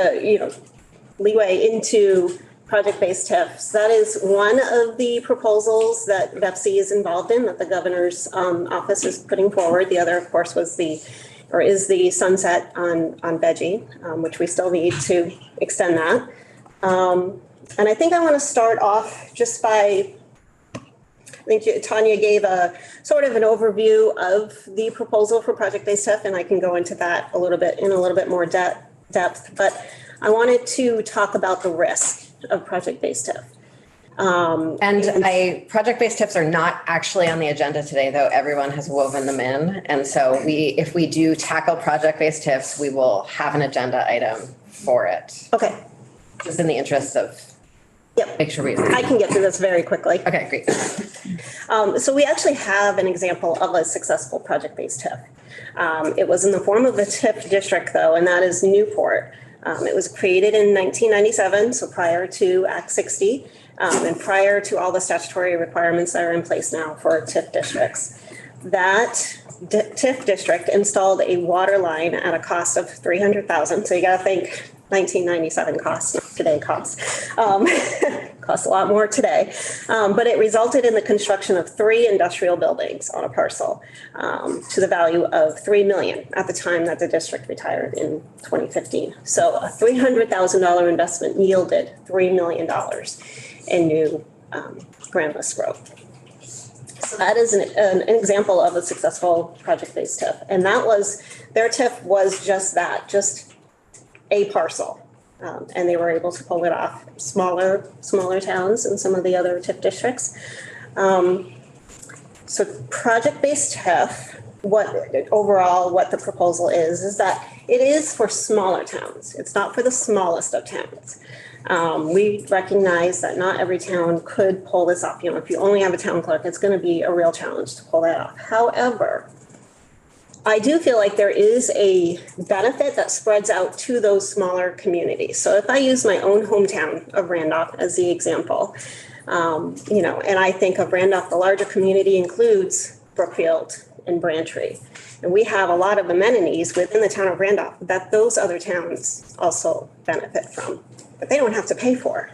leeway into project-based TIFs. That is one of the proposals that VEPC is involved in, that the governor's office is putting forward. The other, of course, is the sunset on Veggie, which we still need to extend that. And I think I want to start off just by, I think Tanya gave a sort of an overview of the proposal for project-based TIF, and I can go into that in a little bit more depth. But I wanted to talk about the risk of project-based TIF. Project-based TIFs are not actually on the agenda today, though everyone has woven them in. And so if we do tackle project-based TIFs, we will have an agenda item for it. Okay. Just in the interest of, make sure I can get through this very quickly. Okay, great. So we actually have an example of a successful project-based TIF. It was in the form of a TIF district, though, and that is Newport. It was created in 1997, so prior to Act 60, and prior to all the statutory requirements that are in place now for TIF districts. That TIF district installed a water line at a cost of $300,000. So you got to think 1997 costs, not today costs. Costs a lot more today. But it resulted in the construction of 3 industrial buildings on a parcel to the value of $3 million at the time that the district retired in 2015. So a $300,000 investment yielded $3 million in new grand list growth. So that is an example of a successful project-based TIF. And their TIF was just that, just a parcel. And they were able to pull it off. Smaller towns and some of the other TIF districts. So project-based TIF, what the proposal is that it is for smaller towns. It's not for the smallest of towns. We recognize that not every town could pull this off. If you only have a town clerk, it's going to be a real challenge to pull that off. However, I do feel like there is a benefit that spreads out to those smaller communities. So if I use my own hometown of Randolph as the example, and I think of Randolph, the larger community includes Brookfield and Braintree. And we have a lot of amenities within the town of Randolph that those other towns also benefit from, but they don't have to pay for.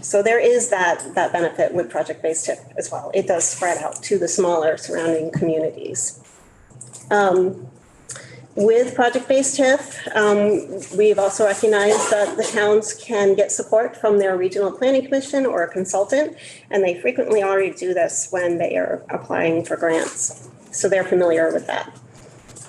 So there is that benefit with project-based TIF as well. It does spread out to the smaller surrounding communities. With project-based TIF, we've also recognized that the towns can get support from their regional planning commission or a consultant, and they frequently already do this when they are applying for grants. So they're familiar with that.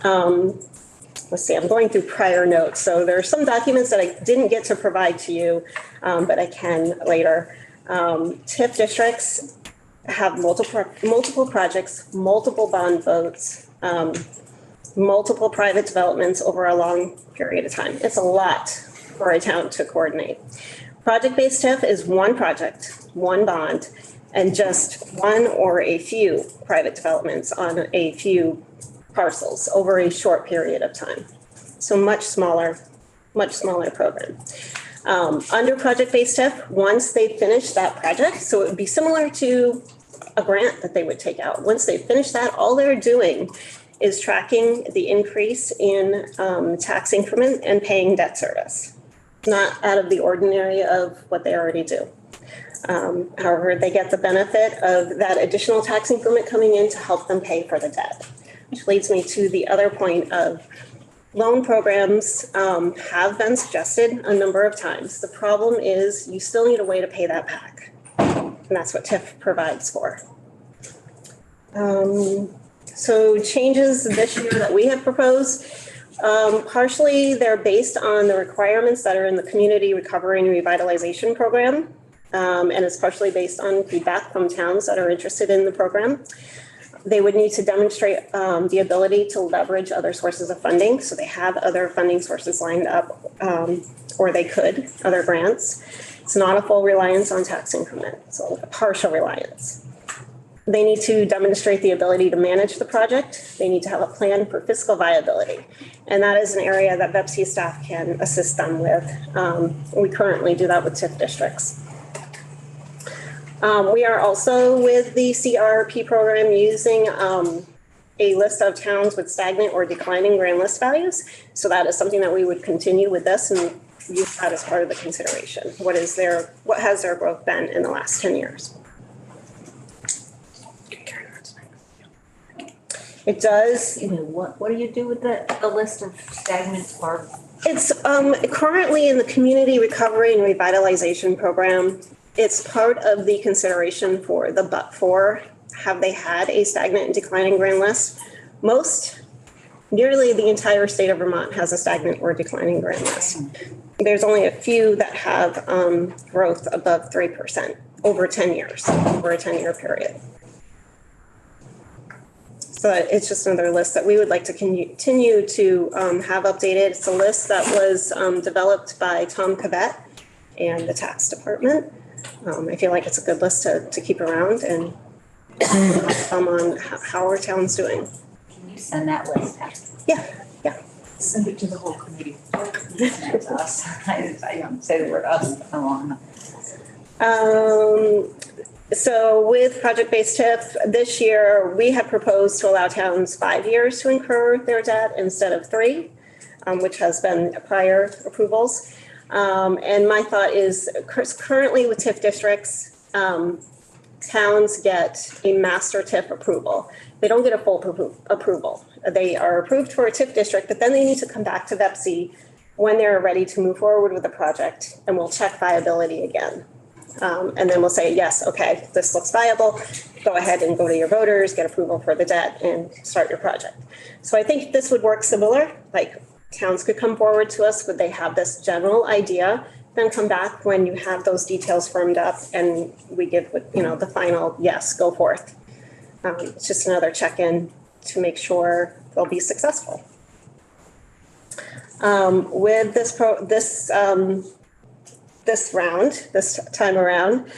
Let's see, I'm going through prior notes. So there are some documents that I didn't get to provide to you, but I can later. TIF districts have multiple projects, multiple bond votes, multiple private developments over a long period of time. It's a lot for a town to coordinate. Project-based TIF is one project, one bond, and just one or a few private developments on a few parcels over a short period of time. So much smaller program. Under project-based TIF, once they finish that project, so it would be similar to a grant that they would take out. Once they finish that, all they're doing is tracking the increase in tax increment and paying debt service. Not out of the ordinary of what they already do. However, they get the benefit of that additional tax increment coming in to help them pay for the debt, which leads me to the other point of loan programs have been suggested a number of times. The problem is you still need a way to pay that back. And that's what TIF provides for. So changes this year that we have proposed, partially they're based on the requirements that are in the Community Recovery and Revitalization Program. And it's partially based on feedback from towns that are interested in the program. They would need to demonstrate the ability to leverage other sources of funding. So they have other funding sources lined up, or they could, other grants. It's not a full reliance on tax increment, so a partial reliance. They need to demonstrate the ability to manage the project. They need to have a plan for fiscal viability. And that is an area that VEPC staff can assist them with. We currently do that with TIF districts. We are also with the CRP program using a list of towns with stagnant or declining grand list values. So that is something that we would continue with this and use that as part of the consideration. What has their growth been in the last 10 years? It does. What do you do with the list of stagnant or? It's currently in the Community Recovery and Revitalization Program. It's part of the consideration for the but-for. Have they had a stagnant and declining grand list? Nearly the entire state of Vermont has a stagnant or declining grand list. There's only a few that have growth above 3% over 10 years, over a 10-year period. So it's just another list that we would like to continue to have updated. It's a list that was developed by Tom Cabet and the tax department. I feel like it's a good list to keep around and on how our town's doing. Can you send that list out? Yeah. Send it to the whole committee. Send it to us. I don't say the word us, but I'm on. So with project-based TIF, this year, we have proposed to allow towns 5 years to incur their debt instead of 3, which has been prior approvals. And my thought is currently with TIF districts, towns get a master TIF approval. They don't get a full approval. They are approved for a TIF district, but then they need to come back to VEPC when they're ready to move forward with the project, and we'll check viability again. And then we'll say, yes, okay, this looks viable. Go ahead and go to your voters, get approval for the debt, and start your project. So I think this would work similar, like towns could come forward to us, would they have this general idea, then come back when you have those details firmed up and we give, the final, yes, go forth. It's just another check-in to make sure they'll be successful. With this time around,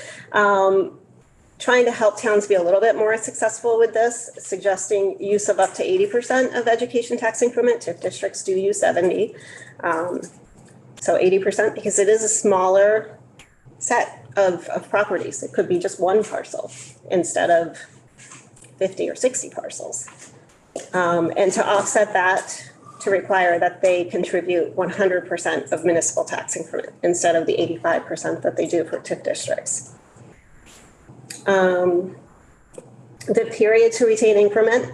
trying to help towns be a little bit more successful with this, suggesting use of up to 80% of education tax increment. TIF districts do use 70. So 80%, because it is a smaller set of properties. It could be just one parcel instead of 50 or 60 parcels. And to offset that, to require that they contribute 100% of municipal tax increment instead of the 85% that they do for TIF districts. The period to retain increment,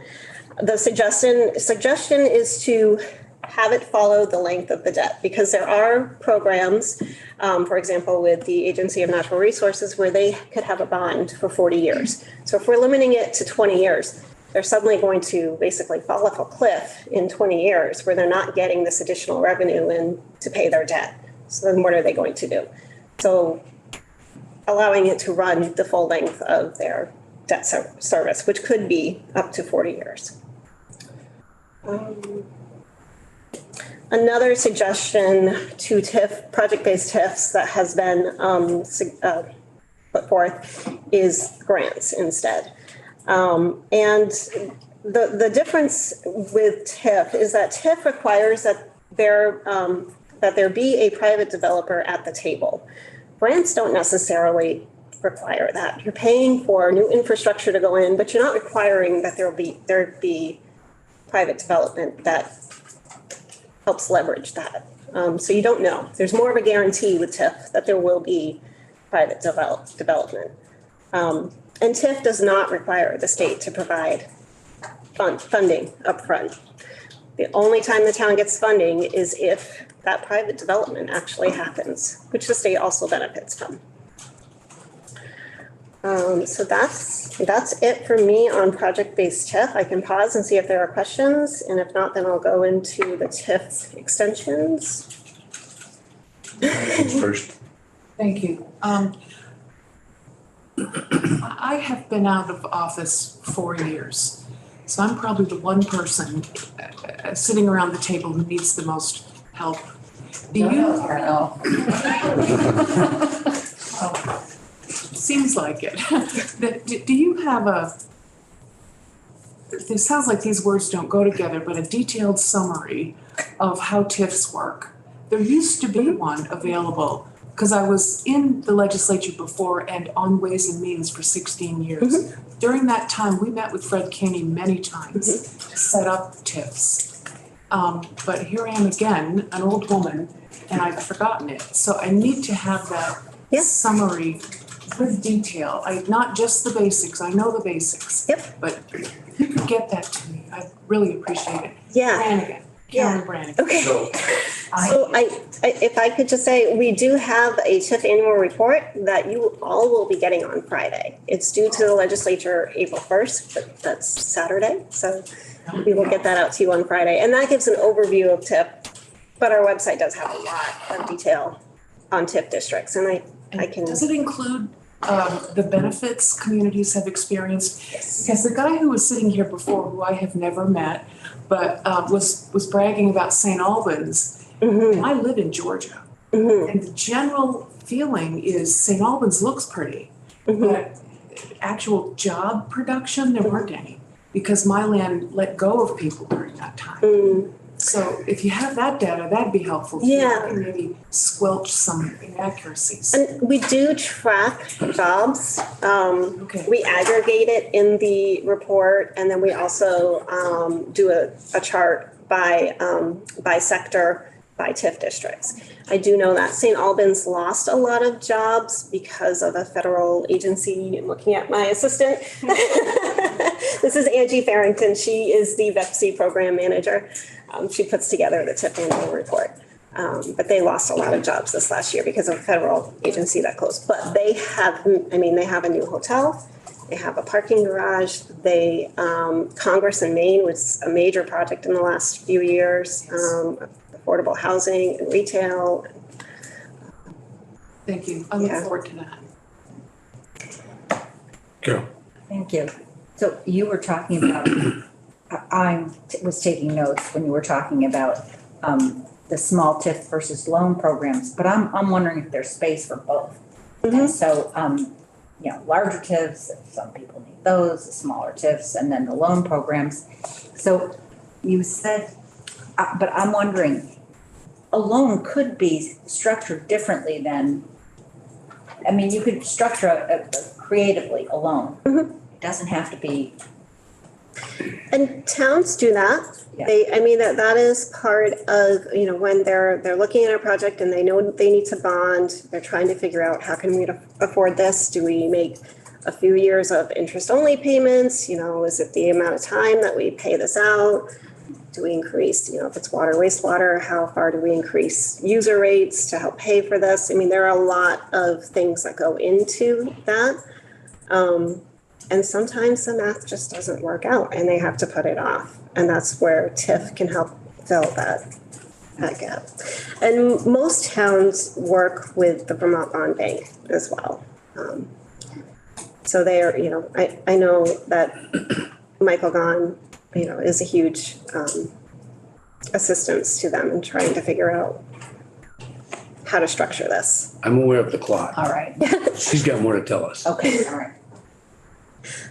the suggestion is to have it follow the length of the debt, because there are programs, for example, with the Agency of Natural Resources, where they could have a bond for 40 years. So if we're limiting it to 20 years, they're suddenly going to basically fall off a cliff in 20 years where they're not getting this additional revenue in to pay their debt. So then what are they going to do? So allowing it to run the full length of their debt service, which could be up to 40 years. Another suggestion to TIF, project-based TIFs that has been put forth is grants instead. And the difference with TIF is that TIF requires that there be a private developer at the table. Grants don't necessarily require that. You're paying for new infrastructure to go in, but you're not requiring that there be private development that helps leverage that. So you don't know. There's more of a guarantee with TIF that there will be private development. And TIF does not require the state to provide funding upfront. The only time the town gets funding is if that private development actually happens, which the state also benefits from. So that's it for me on project-based TIF. I can pause and see if there are questions, and if not, then I'll go into the TIF extensions. First. Thank you. I have been out of office 4 years, so I'm probably the one person sitting around the table who needs the most help. Do you? No. Seems like it. Do you have it sounds like these words don't go together, but a detailed summary of how TIFs work? There used to be one available, because I was in the legislature before and on Ways and Means for 16 years. During that time, we met with Fred Caney many times to set up TIFs. But here I am again, an old woman, and I've forgotten it. So I need to have that summary with detail. Not just the basics. I know the basics. Yep. But if you could get that to me, I'd really appreciate it. Yeah. Brannigan. Karen Brannigan. Okay. So I, if I could just say, we do have a TIF annual report that you all will be getting on Friday. It's due to the legislature April 1st, but that's Saturday. So we will get that out to you on Friday. And that gives an overview of TIF, but our website does have a lot of detail on TIF districts. And I can. Does it include the benefits communities have experienced? Yes. Because the guy who was sitting here before, who I have never met, but was bragging about St. Albans. Mm-hmm. I live in Georgia. Mm-hmm. And the general feeling is St. Albans looks pretty, but actual job production, there weren't any, because Milan let go of people during that time. So if you have that data, that'd be helpful. Yeah. Maybe squelch some inaccuracies. And we do track jobs. We aggregate it in the report, and then we also do a chart by sector, by TIF districts. I do know that St. Albans lost a lot of jobs because of a federal agency. I'm looking at my assistant. This is Angie Farrington. She is the VEPC program manager. She puts together the TIF annual report. But they lost a lot of jobs this last year because of a federal agency that closed. But they have a new hotel. They have a parking garage. They, Congress in Maine was a major project in the last few years. Affordable housing and retail. Thank you. I look forward to that. Carol. Thank you. So you were talking about, I was taking notes when you were talking about the small TIF versus loan programs, but I'm wondering if there's space for both. And so, larger TIFs, some people need those, the smaller TIFs, and then the loan programs. So you said, but I'm wondering, a loan could be structured differently than, you could structure creatively a loan. It doesn't have to be. And towns do that. Yeah. That is part of, when they're looking at a project and they know they need to bond, they're trying to figure out, how can we afford this? Do we make a few years of interest-only payments? Is it the amount of time that we pay this out? Do we increase, if it's water, wastewater, how far do we increase user rates to help pay for this? There are a lot of things that go into that. And sometimes the math just doesn't work out and they have to put it off. And that's where TIF can help fill that gap. And most towns work with the Vermont Bond Bank as well. So they are, I know that Michael Gahn, is a huge assistance to them in trying to figure out how to structure this. I'm aware of the clock. All right. She's got more to tell us. Okay, all right.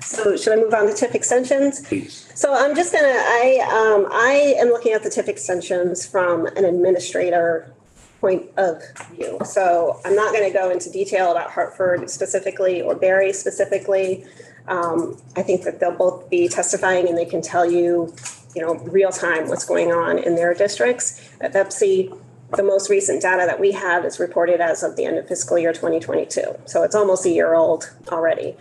So should I move on to TIF extensions? Please. So I'm just I am looking at the TIF extensions from an administrator point of view. So I'm not going to go into detail about Hartford specifically or Barry specifically. I think that they'll both be testifying and they can tell you, real time what's going on in their districts. At VEPC, the most recent data that we have is reported as of the end of fiscal year 2022. So it's almost a year old already.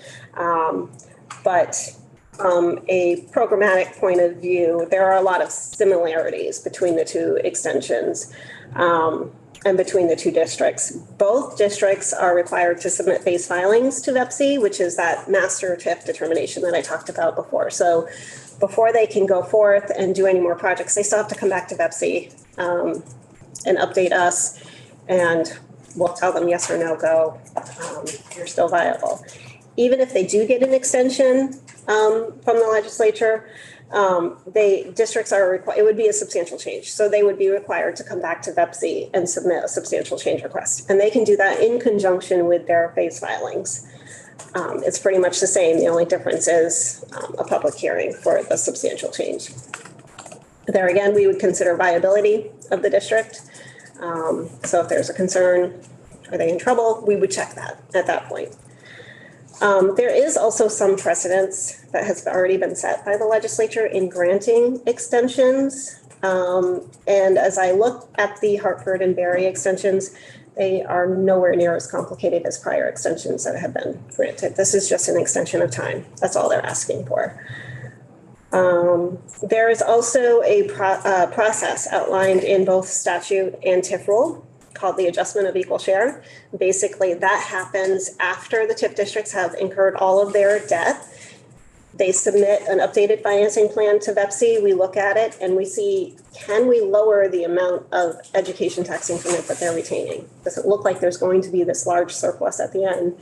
But from a programmatic point of view, there are a lot of similarities between the two extensions and between the two districts. Both districts are required to submit phase filings to VEPC, which is that master TIF determination that I talked about before. So before they can go forth and do any more projects, they still have to come back to VEPC and update us, and we'll tell them yes or no go, you're still viable. Even if they do get an extension from the legislature, districts are required, it would be a substantial change. So they would be required to come back to VEPC and submit a substantial change request. And they can do that in conjunction with their phase filings. It's pretty much the same. The only difference is a public hearing for the substantial change. There again, we would consider viability of the district. So if there's a concern, are they in trouble? We would check that at that point. There is also some precedence that has already been set by the legislature in granting extensions. And as I look at the Hartford and Barry extensions, they are nowhere near as complicated as prior extensions that have been granted. This is just an extension of time. That's all they're asking for. There is also a process outlined in both statute and TIF rule called the adjustment of equal share. Basically, that happens after the TIF districts have incurred all of their debt. They submit an updated financing plan to VEPC. We look at it and we see, can we lower the amount of education tax increment that they're retaining? Does it look like there's going to be this large surplus at the end?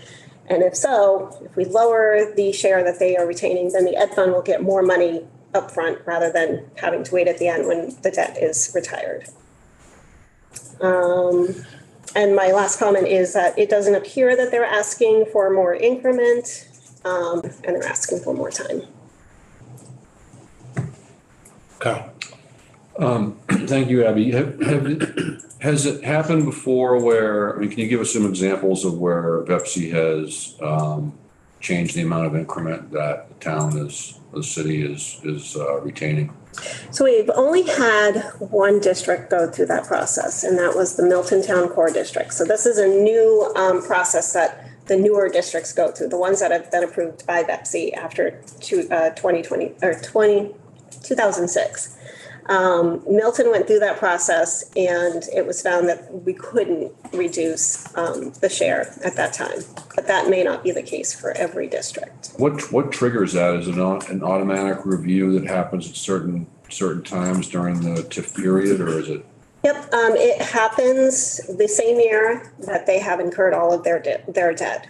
And if so, if we lower the share that they are retaining, then the ed fund will get more money upfront rather than having to wait at the end when the debt is retired. And my last comment is that it doesn't appear that they're asking for more increment, and they're asking for more time. Carl. Thank you, Abby. Has it happened before where, I mean, can you give us some examples of where VEPC has changed the amount of increment that the town is, the city is retaining? So we've only had one district go through that process, and that was the Milton Town Core District. So this is a new process that the newer districts go through, the ones that have been approved by VEPC after 2006. Milton went through that process, and it was found that we couldn't reduce the share at that time. But that may not be the case for every district. What triggers that? Is it not an automatic review that happens at certain times during the TIF period, or is it? Yep, it happens the same year that they have incurred all of their debt.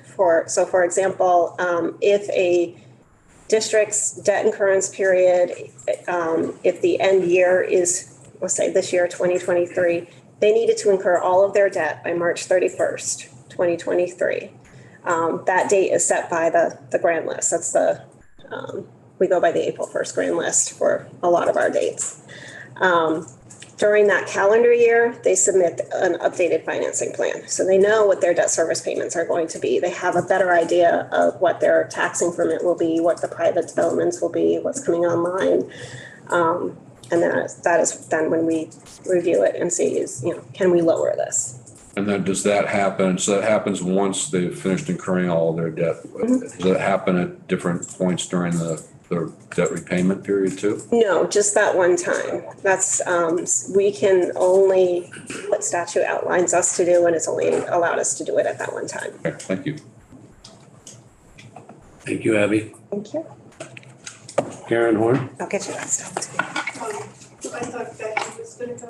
So for example, if a district's debt incurrence period, if the end year is, let's say this year, 2023, they needed to incur all of their debt by March 31st, 2023. That date is set by the grand list. That's we go by the April 1st grand list for a lot of our dates. During that calendar year, they submit an updated financing plan. So they know what their debt service payments are going to be. They have a better idea of what their tax increment will be, what the private developments will be, what's coming online. And that is then when we review it and see can we lower this? And then does that happen? So that happens once they've finished incurring all of their debt. Mm-hmm. Does that happen at different points during the debt repayment period too? No, just that one time. That's, we can only, what statute outlines us to do, and it's only allowed us to do it at that one time. Okay, thank you. Thank you, Abby. Thank you. Karen Horn. I'll get you that stuff too. I thought Becky was gonna go.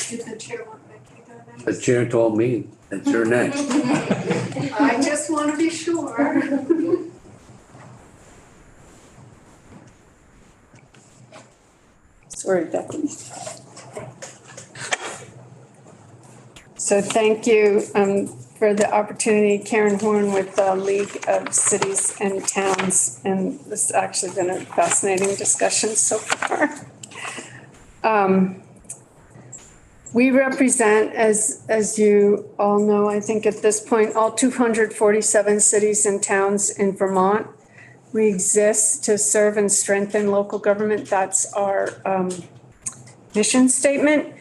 Did the chair want Becky to go next? The chair told me that you're next. I just want to be sure. Sorry, Becky. So thank you for the opportunity. Karen Horn with the League of Cities and Towns, and this has actually been a fascinating discussion so far. We represent, as you all know, I think at this point, all 247 cities and towns in Vermont. We exist to serve and strengthen local government. That's our mission statement.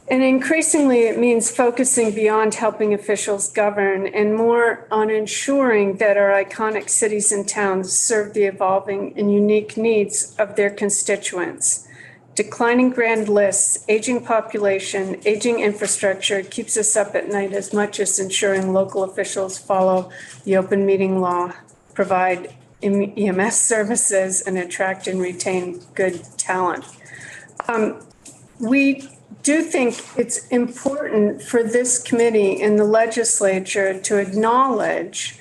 And increasingly, it means focusing beyond helping officials govern and more on ensuring that our iconic cities and towns serve the evolving and unique needs of their constituents. Declining grand lists, aging population, aging infrastructure keeps us up at night as much as ensuring local officials follow the open meeting law, provide EMS services, and attract and retain good talent. We do think it's important for this committee and the legislature to acknowledge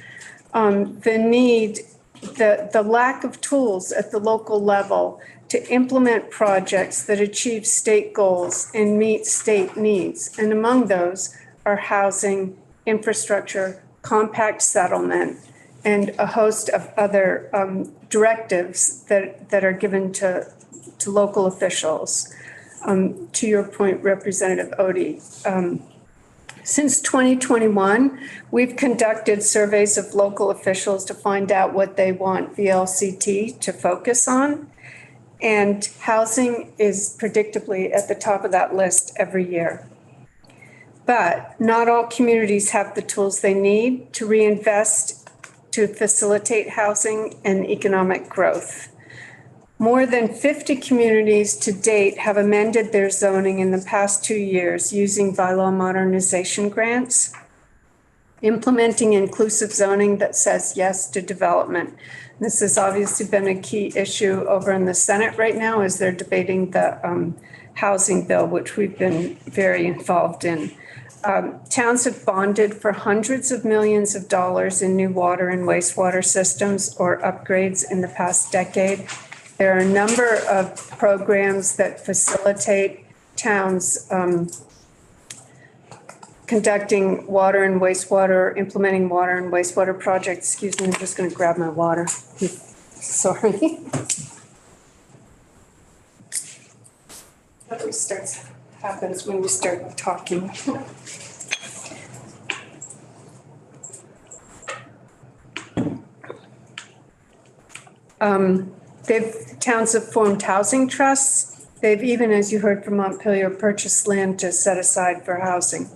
the need, the lack of tools at the local level to implement projects that achieve state goals and meet state needs. And among those are housing, infrastructure, compact settlement, and a host of other directives that are given to local officials. To your point, Representative Odie, since 2021, we've conducted surveys of local officials to find out what they want VLCT to focus on. And housing is predictably at the top of that list every year. But not all communities have the tools they need to reinvest to facilitate housing and economic growth. More than 50 communities to date have amended their zoning in the past 2 years using bylaw modernization grants, implementing inclusive zoning that says yes to development. This has obviously been a key issue over in the Senate right now as they're debating the housing bill, which we've been very involved in. Towns have bonded for hundreds of millions of dollars in new water and wastewater systems or upgrades in the past decade. There are a number of programs that facilitate towns conducting water and wastewater, implementing water and wastewater projects. Excuse me, I'm just going to grab my water. Sorry. That happens when we start talking. Towns have formed housing trusts. They've even, as you heard from Montpelier, purchased land to set aside for housing.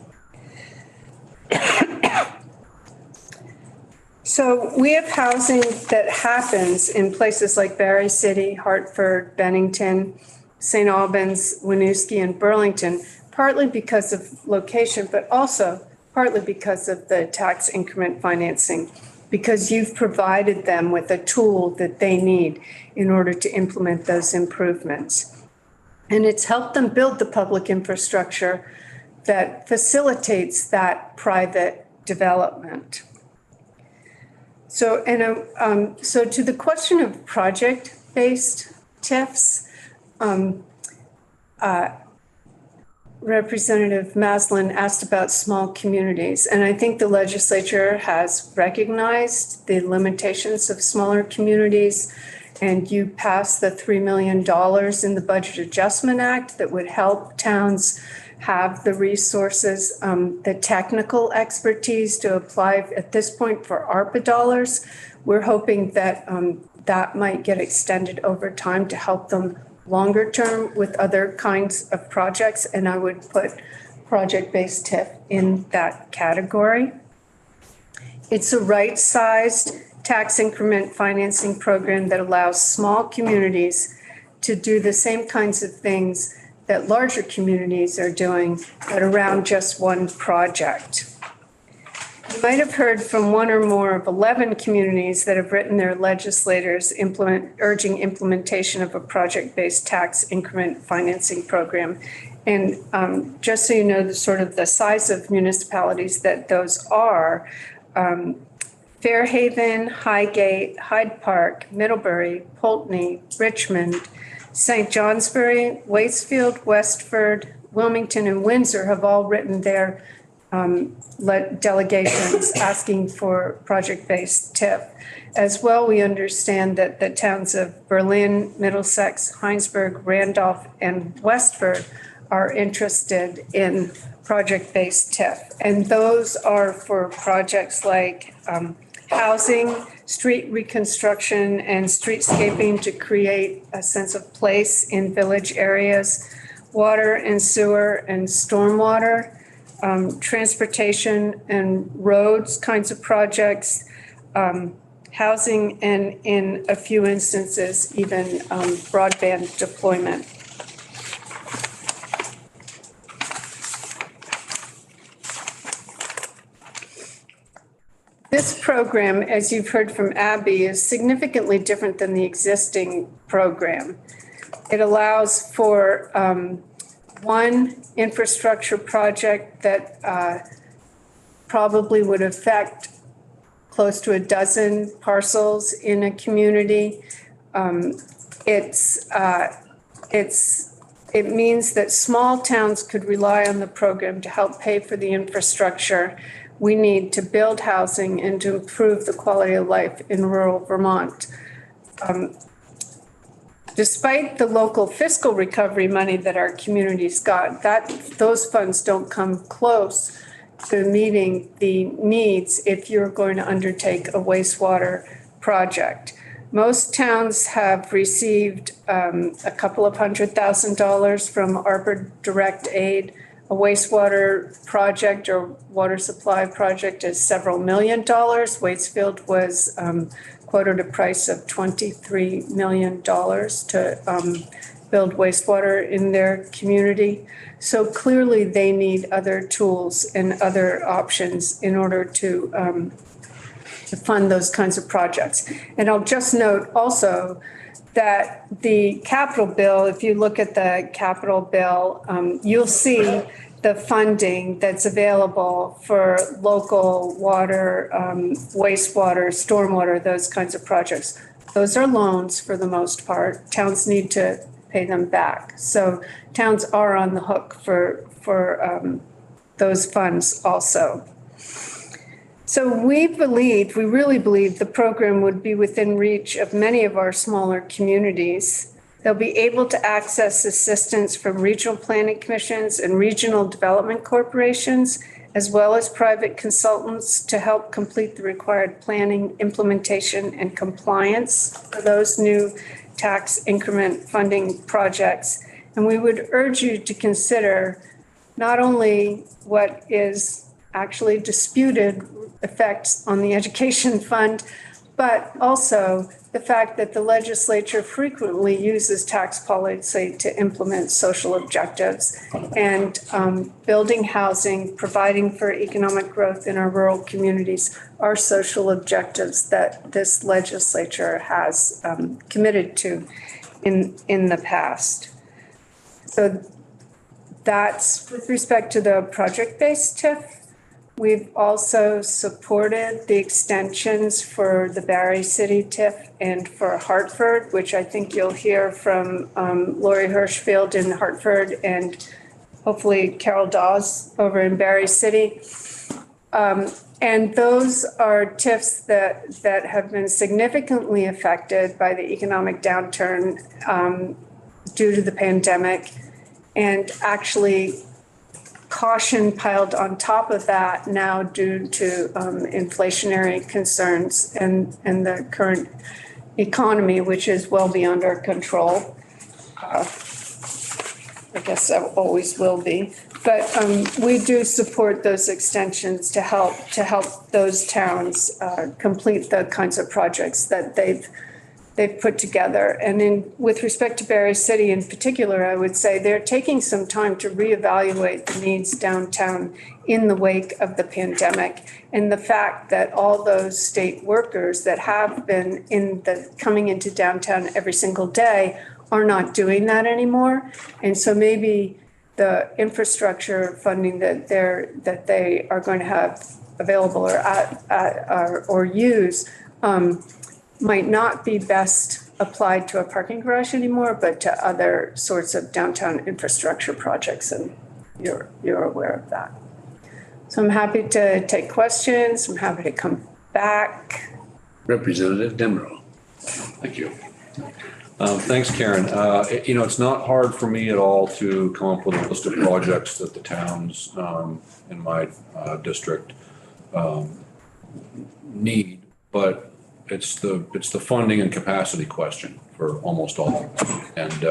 So we have housing that happens in places like Barre City, Hartford, Bennington, St. Albans, Winooski, and Burlington, partly because of location, but also partly because of the tax increment financing, because you've provided them with a tool that they need in order to implement those improvements. And it's helped them build the public infrastructure that facilitates that private development. So, so to the question of project-based TIFs, Representative Maslin asked about small communities, and I think the legislature has recognized the limitations of smaller communities, and you passed the $3 million in the Budget Adjustment Act that would help towns have the resources, the technical expertise to apply at this point for ARPA dollars. We're hoping that that might get extended over time to help them longer term with other kinds of projects, and I would put project-based TIF in that category. It's a right-sized tax increment financing program that allows small communities to do the same kinds of things that larger communities are doing, but around just one project. You might have heard from one or more of 11 communities that have written their legislators urging implementation of a project-based tax increment financing program. And just so you know, the sort of the size of municipalities that those are, Fairhaven, Highgate, Hyde Park, Middlebury, Pulteney, Richmond, St. Johnsbury, Waitsfield, Westford, Wilmington, and Windsor have all written their delegations asking for project-based TIF. As well, we understand that the towns of Berlin, Middlesex, Heinsberg, Randolph, and Westford are interested in project-based TIF. And those are for projects like housing, street reconstruction, and streetscaping to create a sense of place in village areas, water and sewer and stormwater, transportation and roads kinds of projects, housing, and in a few instances, even broadband deployment. This program, as you've heard from Abby, is significantly different than the existing program. It allows for one infrastructure project that probably would affect close to a dozen parcels in a community. It means that small towns could rely on the program to help pay for the infrastructure we need to build housing and to improve the quality of life in rural Vermont. Despite the local fiscal recovery money that our communities got, those funds don't come close to meeting the needs if you're going to undertake a wastewater project. Most towns have received a couple of $100,000 from ARPA direct aid. A wastewater project or water supply project is several $1 million. Waitsfield was quoted a price of $23 million to build wastewater in their community. So clearly they need other tools and other options in order to fund those kinds of projects. And I'll just note also that the capital bill, if you look at the capital bill, you'll see the funding that's available for local water, wastewater, stormwater, those kinds of projects. Those are loans for the most part. Towns need to pay them back. So towns are on the hook for those funds also. So we really believe the program would be within reach of many of our smaller communities. They'll be able to access assistance from regional planning commissions and regional development corporations, as well as private consultants to help complete the required planning, implementation, and compliance for those new tax increment funding projects. And we would urge you to consider not only what is actually disputed effects on the education fund, but also the fact that the legislature frequently uses tax policy to implement social objectives, and building housing, providing for economic growth in our rural communities are social objectives that this legislature has committed to in the past. So that's with respect to the project-based TIF. We've also supported the extensions for the Barry City TIF and for Hartford, which I think you'll hear from Lori Hirschfield in Hartford and hopefully Carol Dawes over in Barry City. And those are TIFs that have been significantly affected by the economic downturn due to the pandemic, and actually caution piled on top of that now due to inflationary concerns and the current economy, which is well beyond our control. I guess that always will be. But we do support those extensions to help those towns complete the kinds of projects that they've put together. And with respect to Barry City in particular, I would say they're taking some time to reevaluate the needs downtown in the wake of the pandemic, and the fact that all those state workers that have been coming into downtown every single day are not doing that anymore. And so maybe the infrastructure funding that they are going to have available or use might not be best applied to a parking garage anymore, but to other sorts of downtown infrastructure projects, and you're aware of that. So I'm happy to take questions. I'm happy to come back. Representative Demerol. Thank you. Thanks, Karen. It's not hard for me at all to come up with a list of projects that the towns in my district need, but it's the funding and capacity question for almost all of them. And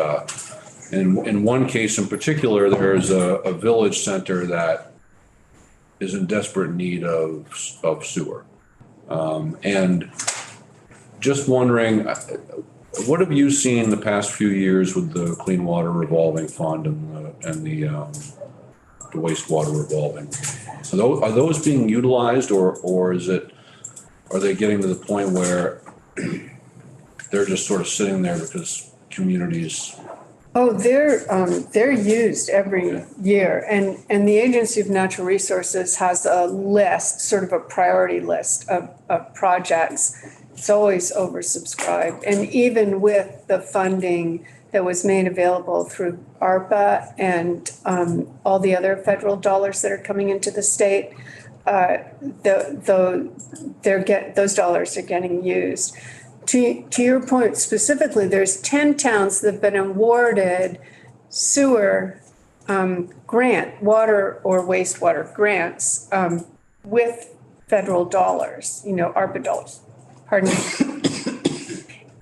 In one case in particular, there's a village center that is in desperate need of sewer. And just wondering, what have you seen the past few years with the Clean Water Revolving Fund and the wastewater revolving? Are those being utilized or are they getting to the point where they're just sort of sitting there because communities? Oh, they're used every year, and the Agency of Natural Resources has a list, sort of a priority list of projects. It's always oversubscribed, and even with the funding that was made available through ARPA and all the other federal dollars that are coming into the state, those dollars are getting used. To your point specifically, there's 10 towns that have been awarded sewer grant, water or wastewater grants with federal dollars, ARPA dollars, pardon me.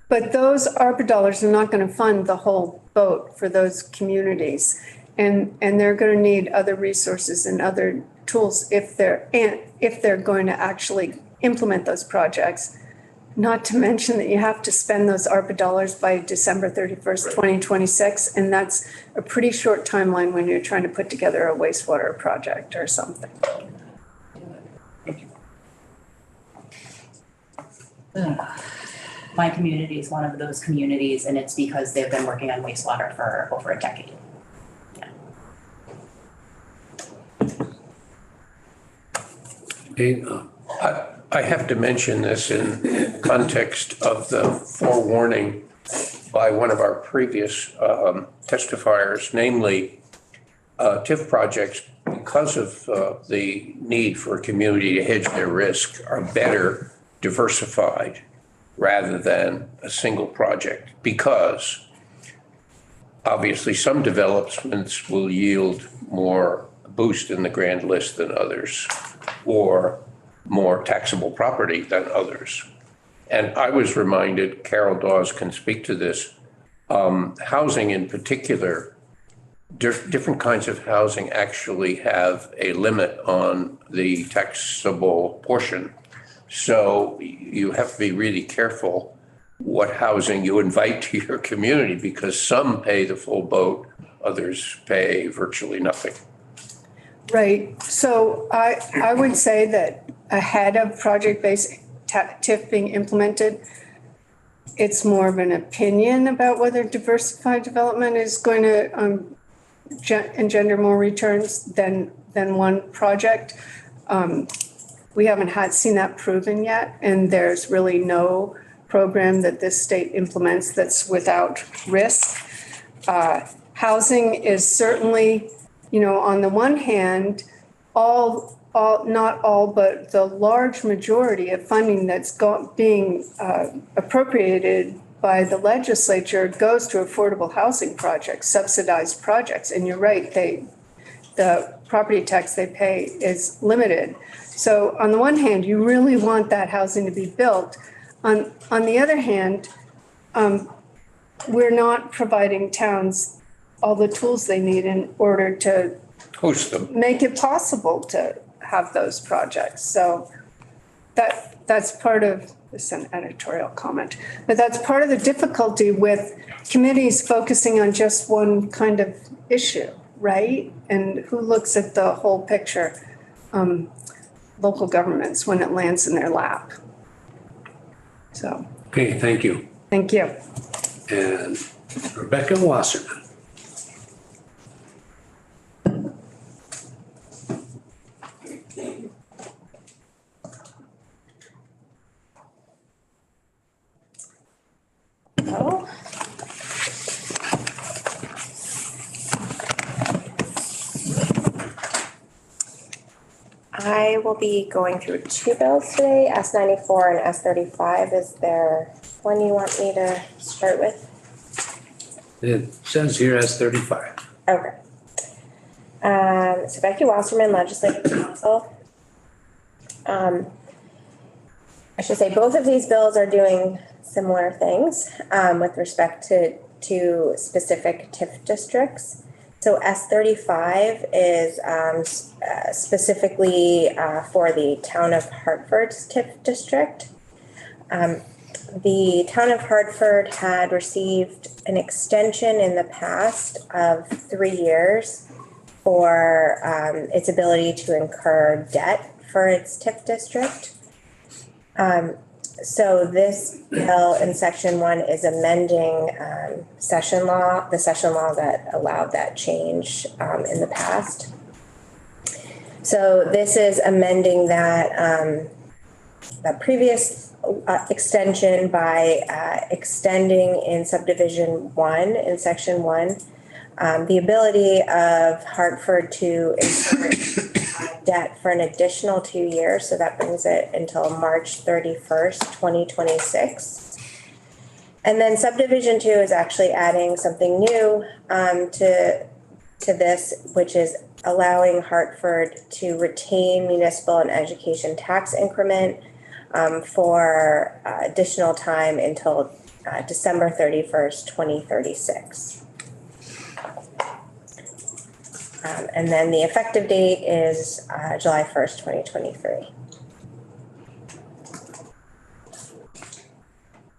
But those ARPA dollars are not going to fund the whole boat for those communities. And they're going to need other resources and other tools if they're going to actually implement those projects. Not to mention that you have to spend those ARPA dollars by December 31st, 2026. And that's a pretty short timeline when you're trying to put together a wastewater project or something. My community is one of those communities, and it's because they've been working on wastewater for over a decade. Yeah. I have to mention this in context of the forewarning by one of our previous testifiers, namely TIF projects, because of the need for a community to hedge their risk, are better diversified rather than a single project, because obviously some developments will yield more boost in the grand list than others, or more taxable property than others. And I was reminded, Carol Dawes can speak to this, housing in particular, different kinds of housing actually have a limit on the taxable portion. So you have to be really careful what housing you invite to your community, because some pay the full boat, others pay virtually nothing. Right. So I would say that ahead of project-based TIF being implemented, it's more of an opinion about whether diversified development is going to engender more returns than one project. We haven't seen that proven yet, and there's really no program that this state implements that's without risk. Housing is certainly, on the one hand, not all, but the large majority of funding that's being appropriated by the legislature goes to affordable housing projects, subsidized projects. And you're right, the property tax they pay is limited. So on the one hand, you really want that housing to be built. On the other hand, we're not providing towns all the tools they need in order to host them, make it possible to have those projects. So that's part of, this is an editorial comment, but that's part of the difficulty with committees focusing on just one kind of issue, right? And who looks at the whole picture? Local governments, when it lands in their lap. So. Okay, thank you. Thank you. And Rebecca Wasserman. Hello. I will be going through two bills today, S94 and S35. Is there one you want me to start with? It says here S35. Okay. So Becky Wasserman, Legislative Council. I should say both of these bills are doing similar things with respect to to specific TIF districts. So S35 is specifically for the town of Hartford's TIF district. The town of Hartford had received an extension in the past of 3 years for its ability to incur debt for its TIF district. So this bill in section 1 is amending the session law that allowed that change in the past. So this is amending that previous extension by extending in subdivision 1 in section 1 the ability of Hartford to incur debt for an additional 2 years. So that brings it until March 31st, 2026. And then subdivision 2 is actually adding something new to this, which is allowing Hartford to retain municipal and education tax increment for additional time until December 31st, 2036. And then the effective date is July 1st, 2023.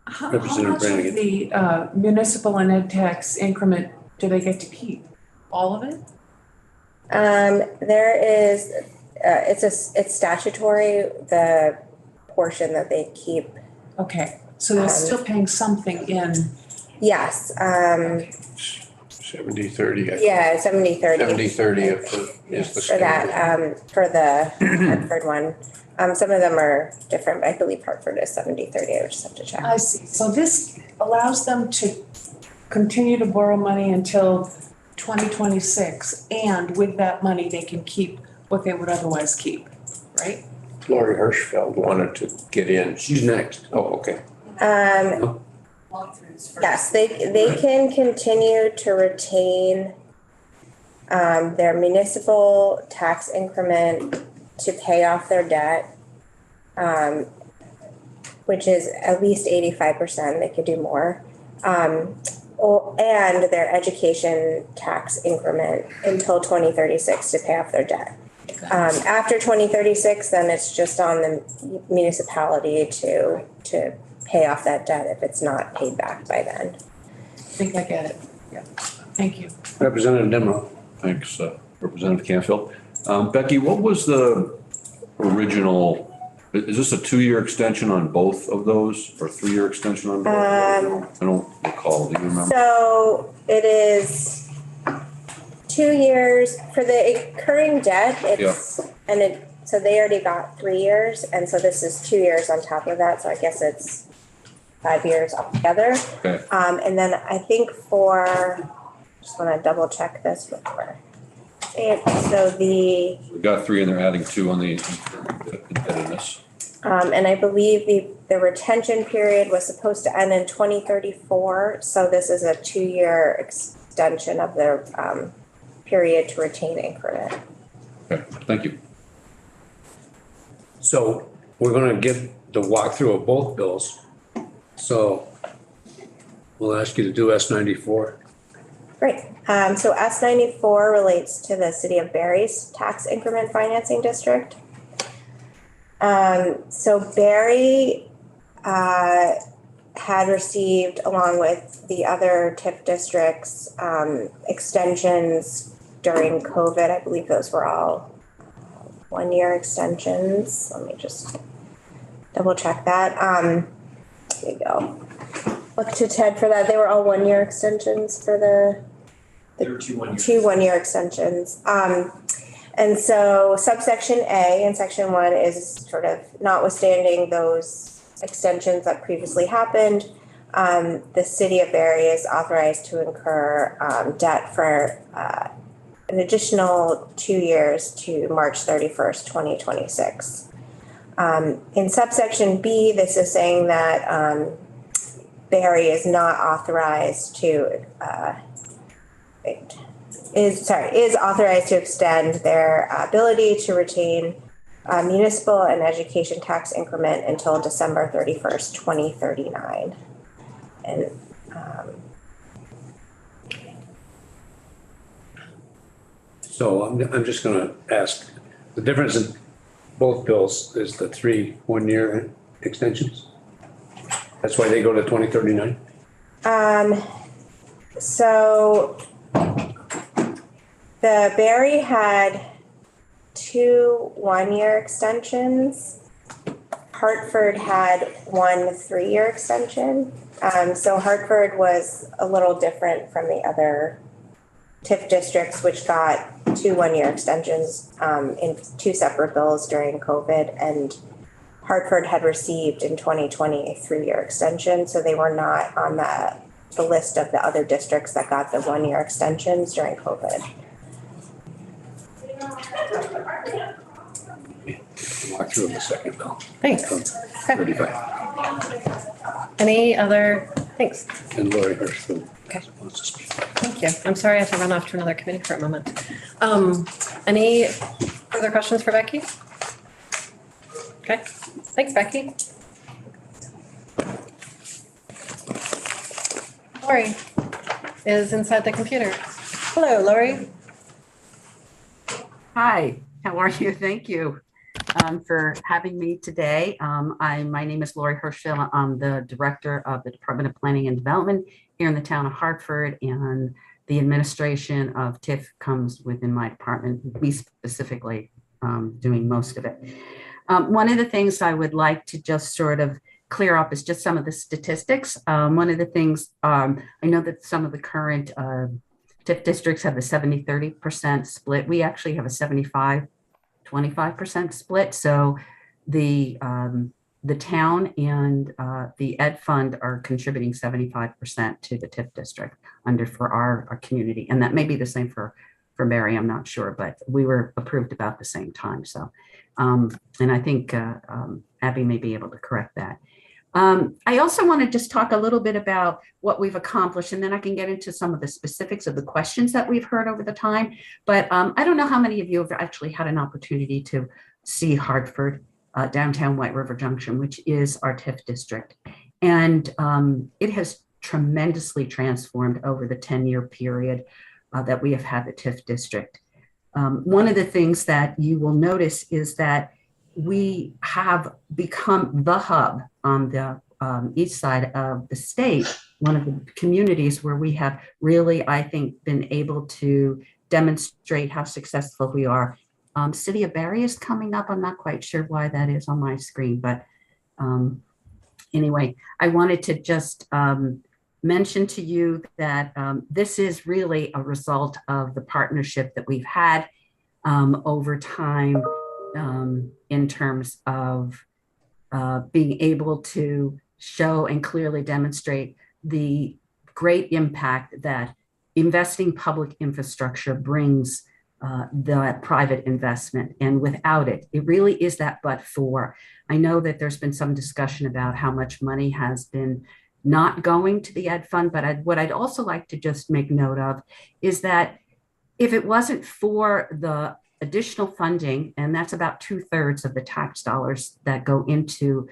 How Representative much of Brannigan. the municipal and ed tax increment do they get to keep? All of it? There is, it's statutory, the portion that they keep. Okay, so they're still paying something in. Yes. 70-30. Yeah, 70-30. 70-30 is the For that, standard. for the Hartford one. Some of them are different, but I believe Hartford is 70-30. I would just have to check. I see. So this allows them to continue to borrow money until 2026, and with that money, they can keep what they would otherwise keep, right? Lori Hirschfeld wanted to get in. She's next. Oh, okay. Yes, they can continue to retain their municipal tax increment to pay off their debt, which is at least 85%. They could do more. And their education tax increment until 2036 to pay off their debt. After 2036, then it's just on the municipality to pay off that debt if it's not paid back by then. I think I get it. Yeah. Thank you. Representative Demrow. Thanks, Representative Canfield. Becky, what was the original, is this a 2-year extension on both of those or 3-year extension on both? I don't recall. Do you remember? So it is 2 years for the incurring debt. So they already got 3 years. And so this is 2 years on top of that. So I guess it's 5 years altogether. Okay. And then I think just want to double check this before. So We got 3 and they're adding 2 on the indebtedness. and I believe the retention period was supposed to end in 2034. So this is a 2-year extension of their period to retain increment. Okay, thank you. So we're gonna get the walkthrough of both bills. So we'll ask you to do S94. Great. So S94 relates to the City of Barry's tax increment financing district. So Barry had received, along with the other TIF districts, extensions during COVID. I believe those were all 1-year extensions. Let me just double check that. There you go. Look to Ted for that. They were all 1-year extensions for There were 2 1-year. 2 1-year extensions. And so subsection A in section 1 is sort of notwithstanding those extensions that previously happened. The City of Barry is authorized to incur debt for an additional 2 years to March 31st, 2026. In subsection B, this is saying that Barry is not authorized to is authorized to extend their ability to retain municipal and education tax increment until December 31st, 2039. And So I'm just gonna ask, the difference in both bills is the 3 one-year extensions? That's why they go to 2039? So the Barry had 2 one-year extensions. Hartford had 1 3-year extension. So Hartford was a little different from the other TIF districts, which got 2 one-year extensions in 2 separate bills during COVID. And Hartford had received in 2020 a 3-year extension. So they were not on the list of the other districts that got the 1-year extensions during COVID. Walk through the second bill. Thanks. 35. Any other, thanks. And Lori Hirschfield. Okay. Wants to speak. Thank you. I'm sorry I had to run off to another committee for a moment. Any further questions for Becky? Okay, thanks, Becky. Lori is inside the computer. Hello, Lori. Hi, how are you? Thank you for having me today. My name is Lori Hirschfield. I'm the director of the Department of Planning and Development here in the town of Hartford, and the administration of TIF comes within my department, we specifically doing most of it. One of the things I would like to just sort of clear up is just some of the statistics. One of the things, I know that some of the current TIF districts have a 70-30% split. We actually have a 75-25% split. So the town and the Ed Fund are contributing 75% to the TIF district for our community. And that may be the same for Barry, I'm not sure, but we were approved about the same time. So, and I think Abby may be able to correct that. I also want to just talk a little bit about what we've accomplished, and then I can get into some of the specifics of the questions that we've heard over the time. But I don't know how many of you have actually had an opportunity to see Hartford, downtown White River Junction, which is our TIF district. And it has tremendously transformed over the 10-year period that we have had the TIF district. One of the things that you will notice is that we have become the hub on the east side of the state, one of the communities where we have really, I think, been able to demonstrate how successful we are. City of Barry is coming up. I'm not quite sure why that is on my screen, but anyway, I wanted to just mention to you that this is really a result of the partnership that we've had over time in terms of being able to show and clearly demonstrate the great impact that investing public infrastructure brings the private investment. And without it, it really is that but for. I know that there's been some discussion about how much money has been not going to the Ed Fund, but what I'd also like to just make note of is that if it wasn't for the additional funding, and that's about 2/3 of the tax dollars that go into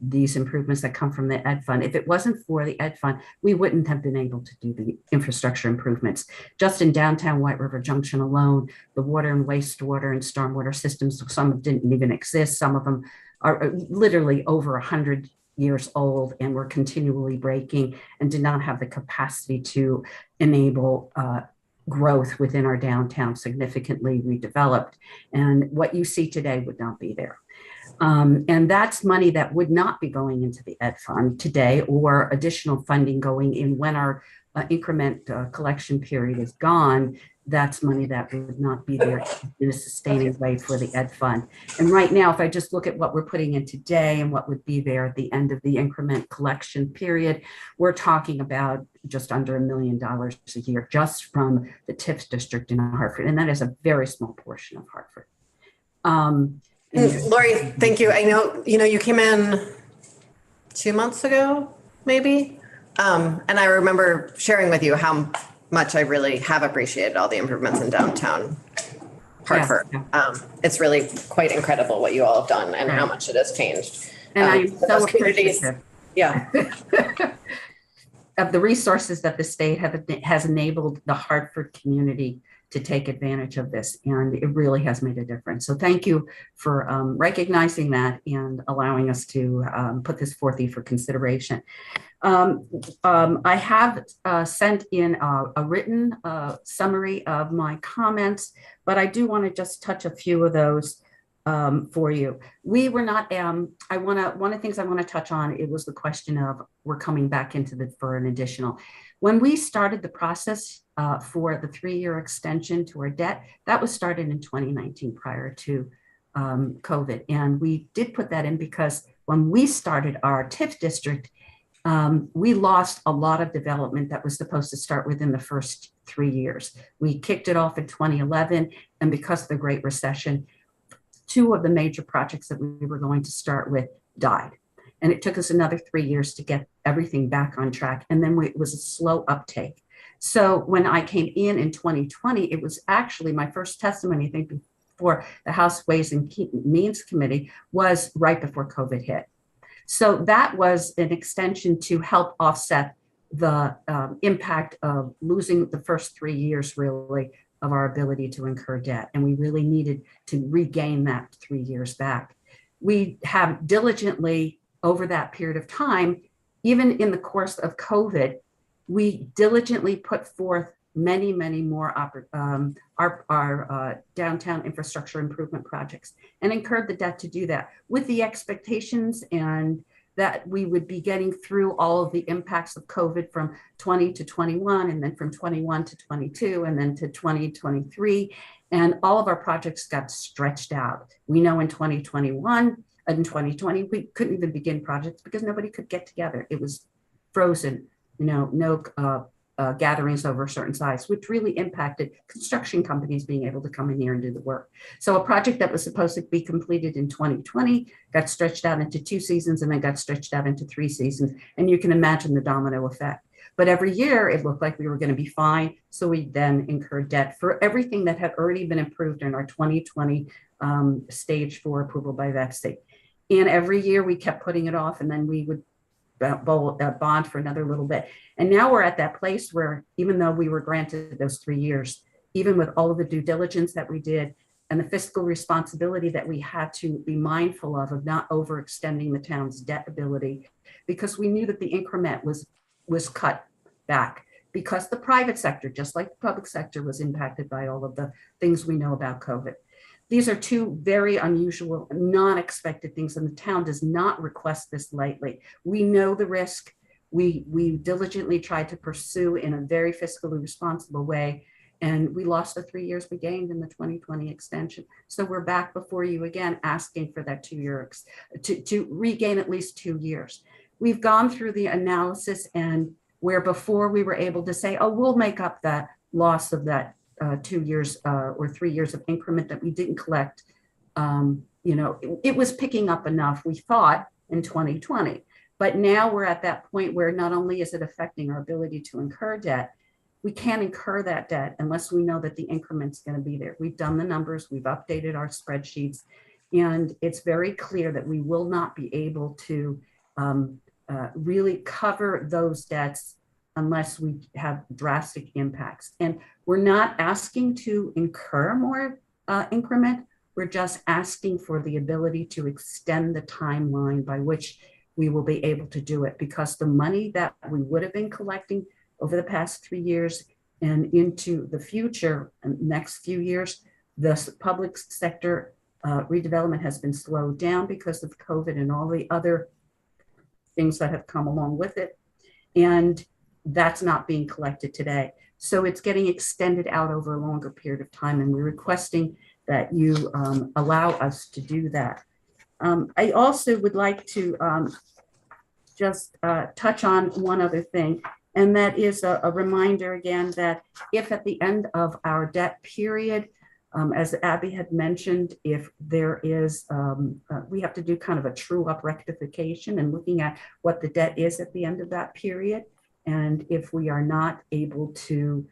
these improvements that come from the Ed Fund. If it wasn't for the Ed Fund, we wouldn't have been able to do the infrastructure improvements. Just in downtown White River Junction alone, the water and wastewater and stormwater systems, some didn't even exist. Some of them are literally over 100 years old and were continually breaking and did not have the capacity to enable growth within our downtown, significantly redeveloped. And what you see today would not be there. And that's money that would not be going into the Ed Fund today, or additional funding going in when our increment collection period is gone. That's money that would not be there in a sustaining way for the Ed Fund. And right now, if I just look at what we're putting in today and what would be there at the end of the increment collection period, we're talking about just under $1 million a year just from the TIF district in Hartford. And that is a very small portion of Hartford. Lori, thank you. I know, you came in 2 months ago, maybe. And I remember sharing with you how much I really have appreciated all the improvements in downtown Hartford. Yeah. It's really quite incredible what you all have done and how much it has changed. And I'm so appreciative. Yeah. Of the resources that the state has enabled the Hartford community to take advantage of this, and it really has made a difference. So thank you for recognizing that and allowing us to put this forth for consideration. I have sent in a written summary of my comments, but I do want to just touch a few of those for you. We were not, one of the things I want to touch on, it was the question of we're coming back into for an additional. When we started the process for the 3-year extension to our debt, that was started in 2019 prior to COVID. And we did put that in because when we started our TIF district, we lost a lot of development that was supposed to start within the first 3 years. We kicked it off in 2011, and because of the Great Recession, 2 of the major projects that we were going to start with died. And it took us another 3 years to get everything back on track. And then it was a slow uptake. So when I came in 2020, it was actually my first testimony, I think, before the House Ways and Means Committee was right before COVID hit. So that was an extension to help offset the impact of losing the first 3 years, really, of our ability to incur debt. And we really needed to regain that 3 years back. We have diligently, over that period of time, even in the course of COVID, we diligently put forth many, many more our downtown infrastructure improvement projects and incurred the debt to do that with the expectations and that we would be getting through all of the impacts of COVID from 20 to 21, and then from 21 to 22, and then to 2023. And all of our projects got stretched out. We know in 2021 and in 2020, we couldn't even begin projects because nobody could get together. It was frozen, no gatherings over a certain size, which really impacted construction companies being able to come in here and do the work. So a project that was supposed to be completed in 2020 got stretched out into 2 seasons and then got stretched out into 3 seasons. And you can imagine the domino effect. But every year it looked like we were going to be fine. So we then incurred debt for everything that had already been approved in our 2020 stage for approval by VEPC. And every year we kept putting it off, and then we would bond for another little bit. And now we're at that place where even though we were granted those 3 years, even with all of the due diligence that we did and the fiscal responsibility that we had to be mindful of not overextending the town's debt ability, because we knew that the increment was cut back because the private sector, just like the public sector, was impacted by all of the things we know about COVID. These are 2 very unusual, non-expected things, and the town does not request this lightly. We know the risk. We diligently tried to pursue in a very fiscally responsible way, and we lost the 3 years we gained in the 2020 extension. So we're back before you again, asking for that 2 years, to regain at least 2 years. We've gone through the analysis, and where before we were able to say, oh, we'll make up that loss of that 2 years or 3 years of increment that we didn't collect. It was picking up enough, we thought, in 2020. But now we're at that point where not only is it affecting our ability to incur debt, we can't incur that debt unless we know that the increment's going to be there. We've done the numbers, we've updated our spreadsheets, and it's very clear that we will not be able to really cover those debts unless we have drastic impacts. And we're not asking to incur more increment. We're just asking for the ability to extend the timeline by which we will be able to do it, because the money that we would have been collecting over the past 3 years and into the future, next few years, the public sector redevelopment has been slowed down because of COVID and all the other things that have come along with it. And that's not being collected today. So it's getting extended out over a longer period of time, and we're requesting that you allow us to do that. I also would like to just touch on one other thing, and that is a reminder again that if at the end of our debt period, as Abby had mentioned, if there is, we have to do kind of a true up rectification and looking at what the debt is at the end of that period. And if we are not able to,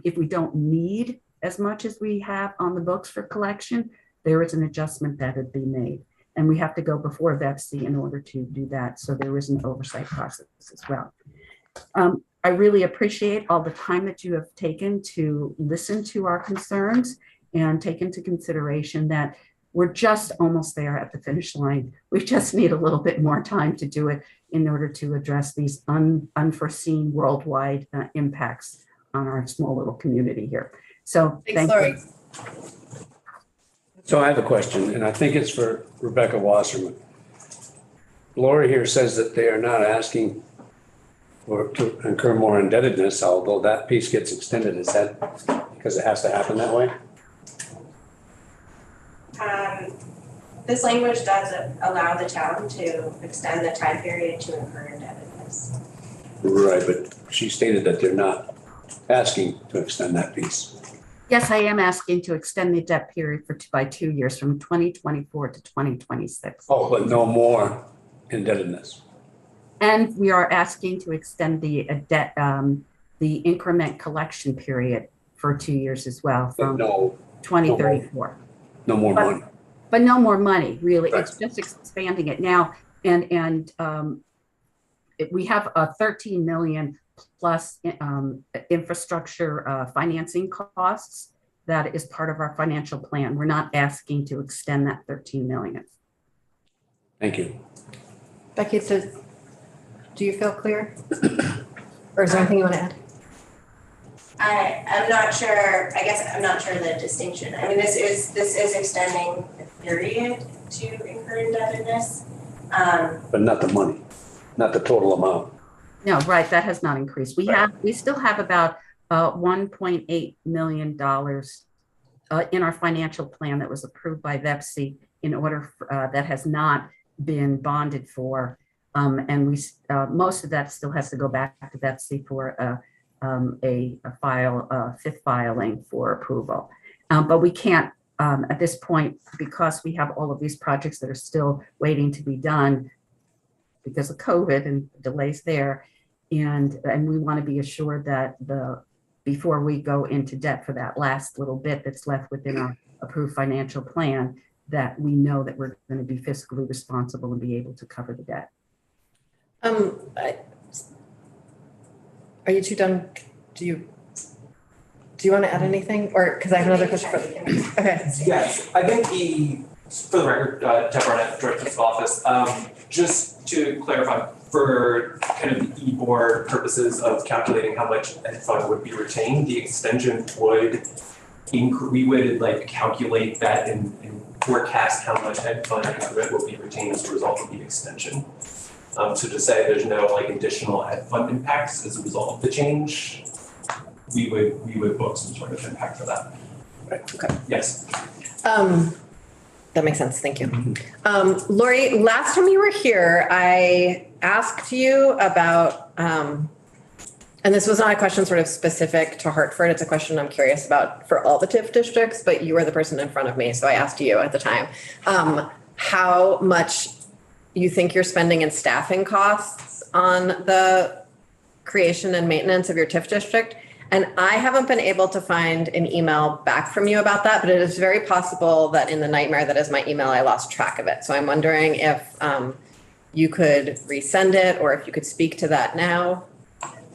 if we don't need as much as we have on the books for collection, there is an adjustment that would be made. And we have to go before VEPC in order to do that. So there is an oversight process as well. I really appreciate all the time that you have taken to listen to our concerns and take into consideration that we're just almost there at the finish line. We just need a little bit more time to do it in order to address these unforeseen worldwide impacts on our small little community here. So Thanks, thank Lori. you. So I have a question, and I think it's for Rebecca Wasserman. Lori here says that they are not asking to incur more indebtedness, although that piece gets extended. Is that because it has to happen that way? This language does allow the town to extend the time period to incur indebtedness. Right, but she stated that they're not asking to extend that piece. Yes, I am asking to extend the debt period by 2 years from 2024 to 2026. Oh, but no more indebtedness. And we are asking to extend the debt, the increment collection period for 2 years as well from 2034. No more money. But no more money, really. Right. It's just expanding it now. And we have a 13 million plus infrastructure financing costs that is part of our financial plan. We're not asking to extend that 13 million. Thank you. Becky, do you feel clear? Or is there anything you want to add? I'm not sure, I guess I'm not sure the distinction. I mean, this is extending the period to incur indebtedness. But not the money, not the total amount. No, right, that has not increased. We still have about $1.8 million in our financial plan that was approved by VEPC in order that has not been bonded for. And most of that still has to go back to VEPC for a fifth filing for approval. But we can't at this point, because we have all of these projects that are still waiting to be done because of COVID and delays there. And we want to be assured that before we go into debt for that last little bit that's left within our approved financial plan, that we know that we're going to be fiscally responsible and be able to cover the debt. Are you two done? Do you want to add anything, or because I have another question for you? Okay. Yes, I think for the record, Ted Barnett, Director's Office, just to clarify, for kind of the e-board purposes of calculating how much ed fund would be retained, the extension would we would like calculate that and forecast how much ed fund increment will be retained as a result of the extension. So to say there's no like additional ed fund impacts as a result of the change, we would book some sort of impact for that. Right. Okay. Yes. That makes sense. Thank you. Lori, last time you were here, I asked you about, and this was not a question sort of specific to Hartford. It's a question I'm curious about for all the TIF districts, but you were the person in front of me. So I asked you at the time, how much you think you're spending in staffing costs on the creation and maintenance of your TIF district. And I haven't been able to find an email back from you about that, but it is very possible that in the nightmare that is my email, I lost track of it. So I'm wondering if you could resend it or if you could speak to that now.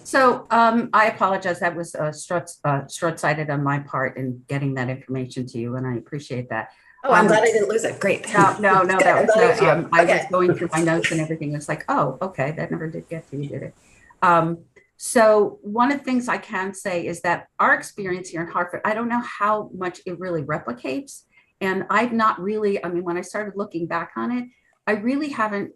So I apologize. That was short-sighted on my part in getting that information to you, and I appreciate that. Oh, I'm glad I didn't lose it. Great. No, that was I Okay. was going through my notes and everything. It's like, oh, okay, that never did get to you, did it? So one of the things I can say is that our experience here in Hartford, I don't know how much it really replicates. And I've not really, I mean, when I started looking back on it, I really haven't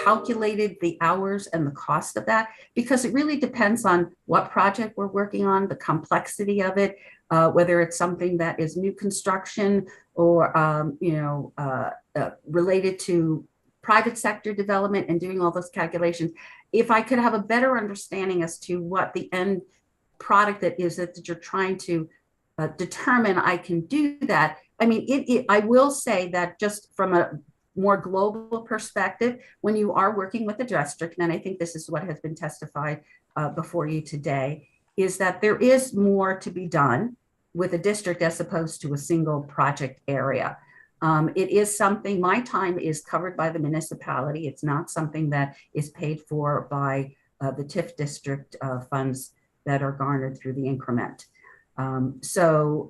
calculated the hours and the cost of that, because it really depends on what project we're working on, the complexity of it, whether it's something that is new construction or, related to private sector development and doing all those calculations. If I could have a better understanding as to what the end product that is that you're trying to determine, I can do that. I mean, I will say that just from a more global perspective, when you are working with the district, and I think this is what has been testified before you today, is that there is more to be done with a district as opposed to a single project area. It is something, my time is covered by the municipality. It's not something that is paid for by the TIF district funds that are garnered through the increment. So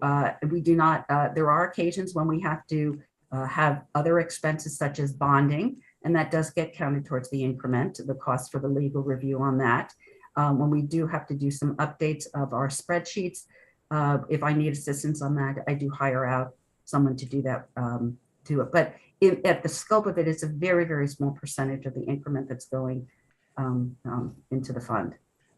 we do not, there are occasions when we have to have other expenses such as bonding, and that does get counted towards the increment, the cost for the legal review on that. When we do have to do some updates of our spreadsheets, if I need assistance on that, I do hire out someone to do that, But at the scope of it, it's a very, very small percentage of the increment that's going into the fund.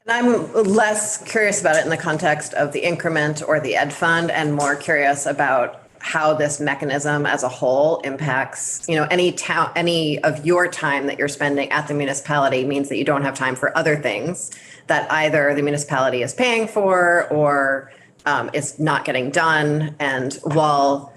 And I'm less curious about it in the context of the increment or the ed fund, and more curious about how this mechanism as a whole impacts, any of your time that you're spending at the municipality means that you don't have time for other things that either the municipality is paying for or is not getting done. And while,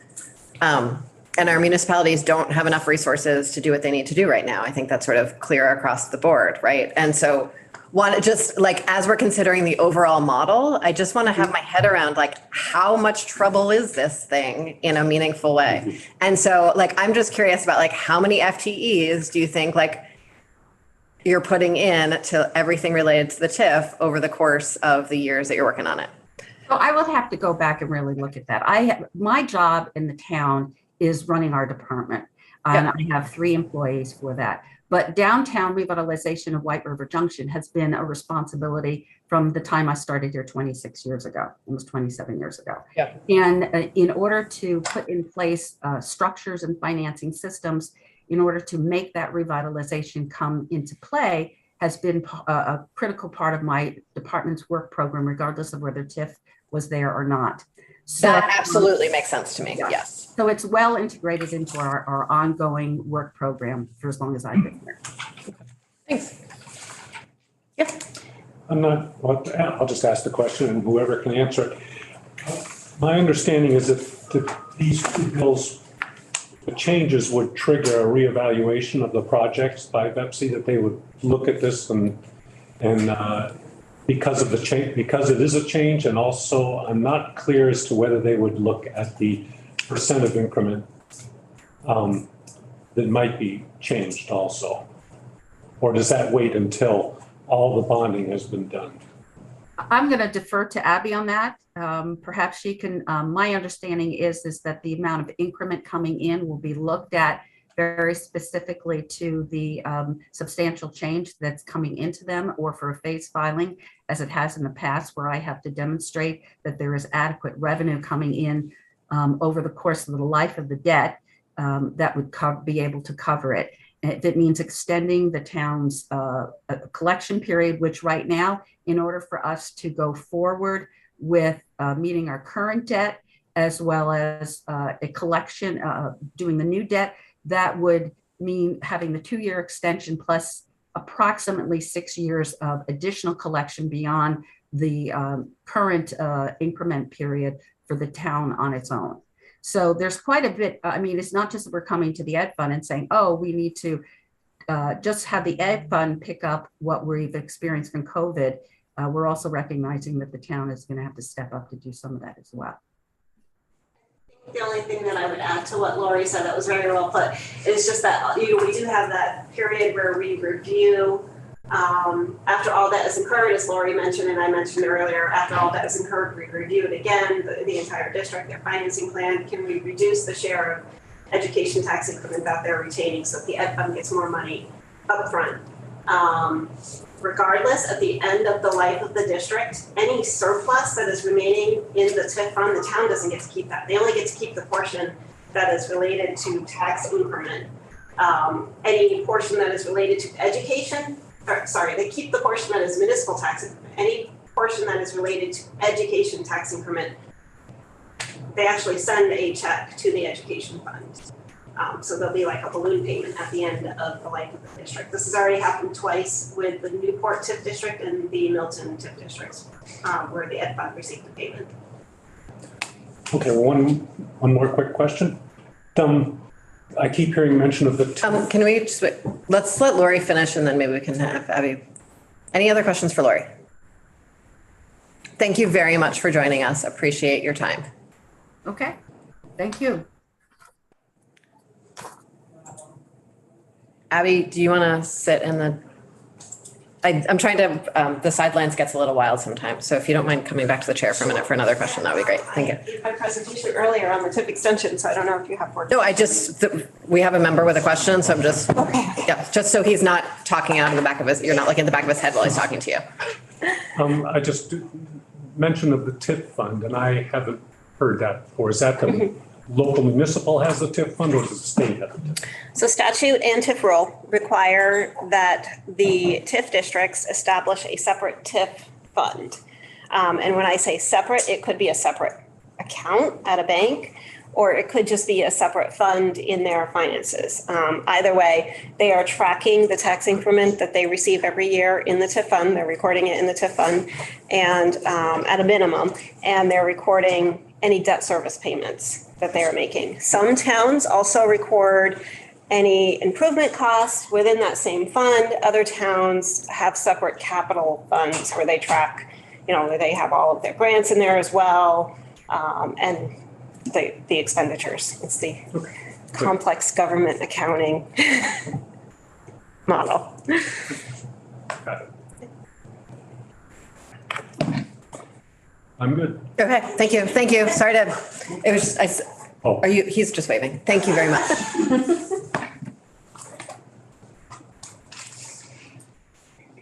and our municipalities don't have enough resources to do what they need to do right now. I think that's sort of clear across the board, right? And so as we're considering the overall model, I just want to have my head around how much trouble is this thing in a meaningful way? And so I'm just curious about how many FTEs do you think you're putting in to everything related to the TIF over the course of the years that you're working on it? So I will have to go back and really look at that. My job in the town is running our department. And I have 3 employees for that. But downtown revitalization of White River Junction has been a responsibility from the time I started here 26 years ago, almost 27 years ago. Yeah. And in order to put in place structures and financing systems, in order to make that revitalization come into play, has been a critical part of my department's work program, regardless of whether TIF was there or not. So that absolutely makes sense to me. Yes. So it's well integrated into our ongoing work program for as long as I've been here. Thanks. Yeah. I'll just ask the question and whoever can answer it. My understanding is that these 2 bills, the changes would trigger a reevaluation of the projects by VEPC, that they would look at this and because of the change, because it is a change, and also I'm not clear as to whether they would look at the percent of increment that might be changed also. Or does that wait until all the bonding has been done? I'm going to defer to Abby on that. Perhaps she can, my understanding is that the amount of increment coming in will be looked at very specifically to the substantial change that's coming into them, or for a phase filing, as it has in the past, where I have to demonstrate that there is adequate revenue coming in over the course of the life of the debt that would be able to cover it. And if it means extending the town's collection period, which right now, in order for us to go forward with meeting our current debt, as well as a collection, doing the new debt, that would mean having the 2-year extension plus approximately 6 years of additional collection beyond the current increment period for the town on its own. So there's quite a bit. I mean, it's not just that we're coming to the Ed Fund and saying, oh, we need to just have the Ed Fund pick up what we've experienced from COVID. We're also recognizing that the town is going to have to step up to do some of that as well. The only thing that I would add to what Lori said that was very well put is just that, we do have that period where we review after all that is incurred, as Lori mentioned and I mentioned earlier, after all that is incurred, we review it again, the entire district, their financing plan. Can we reduce the share of education tax increment that they're retaining so that the Ed Fund gets more money up front? Regardless, at the end of the life of the district, any surplus that is remaining in the TIF fund, the town doesn't get to keep that. They only get to keep the portion that is related to tax increment. Any portion that is related to education, they keep the portion that is municipal tax increment. Any portion that is related to education tax increment, they actually send a check to the education fund. So there'll be like a balloon payment at the end of the life of the district. This has already happened twice with the Newport TIF district and the Milton TIF districts, where the Ed Fund received the payment. Okay, one more quick question. I keep hearing mention of the. Can we just wait? Let's let Lori finish, and then maybe we can have Abby. Any other questions for Lori? Thank you very much for joining us. Appreciate your time. Okay, thank you. Abby, do you want to sit in the I'm trying to, the sidelines gets a little wild sometimes. So if you don't mind coming back to the chair for a minute for another question, that would be great. Thank you. I gave my presentation earlier on the TIF extension, so I don't know if you have more. No, we have a member with a question, so I'm just, yeah, just so he's not talking out of the back of his, you're not like in the back of his head while he's talking to you. I just mentioned of the TIF fund, and I haven't heard that before. Is that the local municipal has the TIF fund, or does the state have the TIF? So statute and TIF rule require that the TIF districts establish a separate TIF fund. And when I say separate, it could be a separate account at a bank, or it could just be a separate fund in their finances. Either way, they are tracking the tax increment that they receive every year in the TIF fund. They're recording it in the TIF fund and at a minimum, and they're recording any debt service payments that they are making. Some towns also record any improvement costs within that same fund. Other towns have separate capital funds where they track, where they have all of their grants in there as well, and the expenditures. It's the complex government accounting model. Got it. I'm good. Okay, thank you. Thank you. Sorry to, it was, he's just waving. Thank you very much.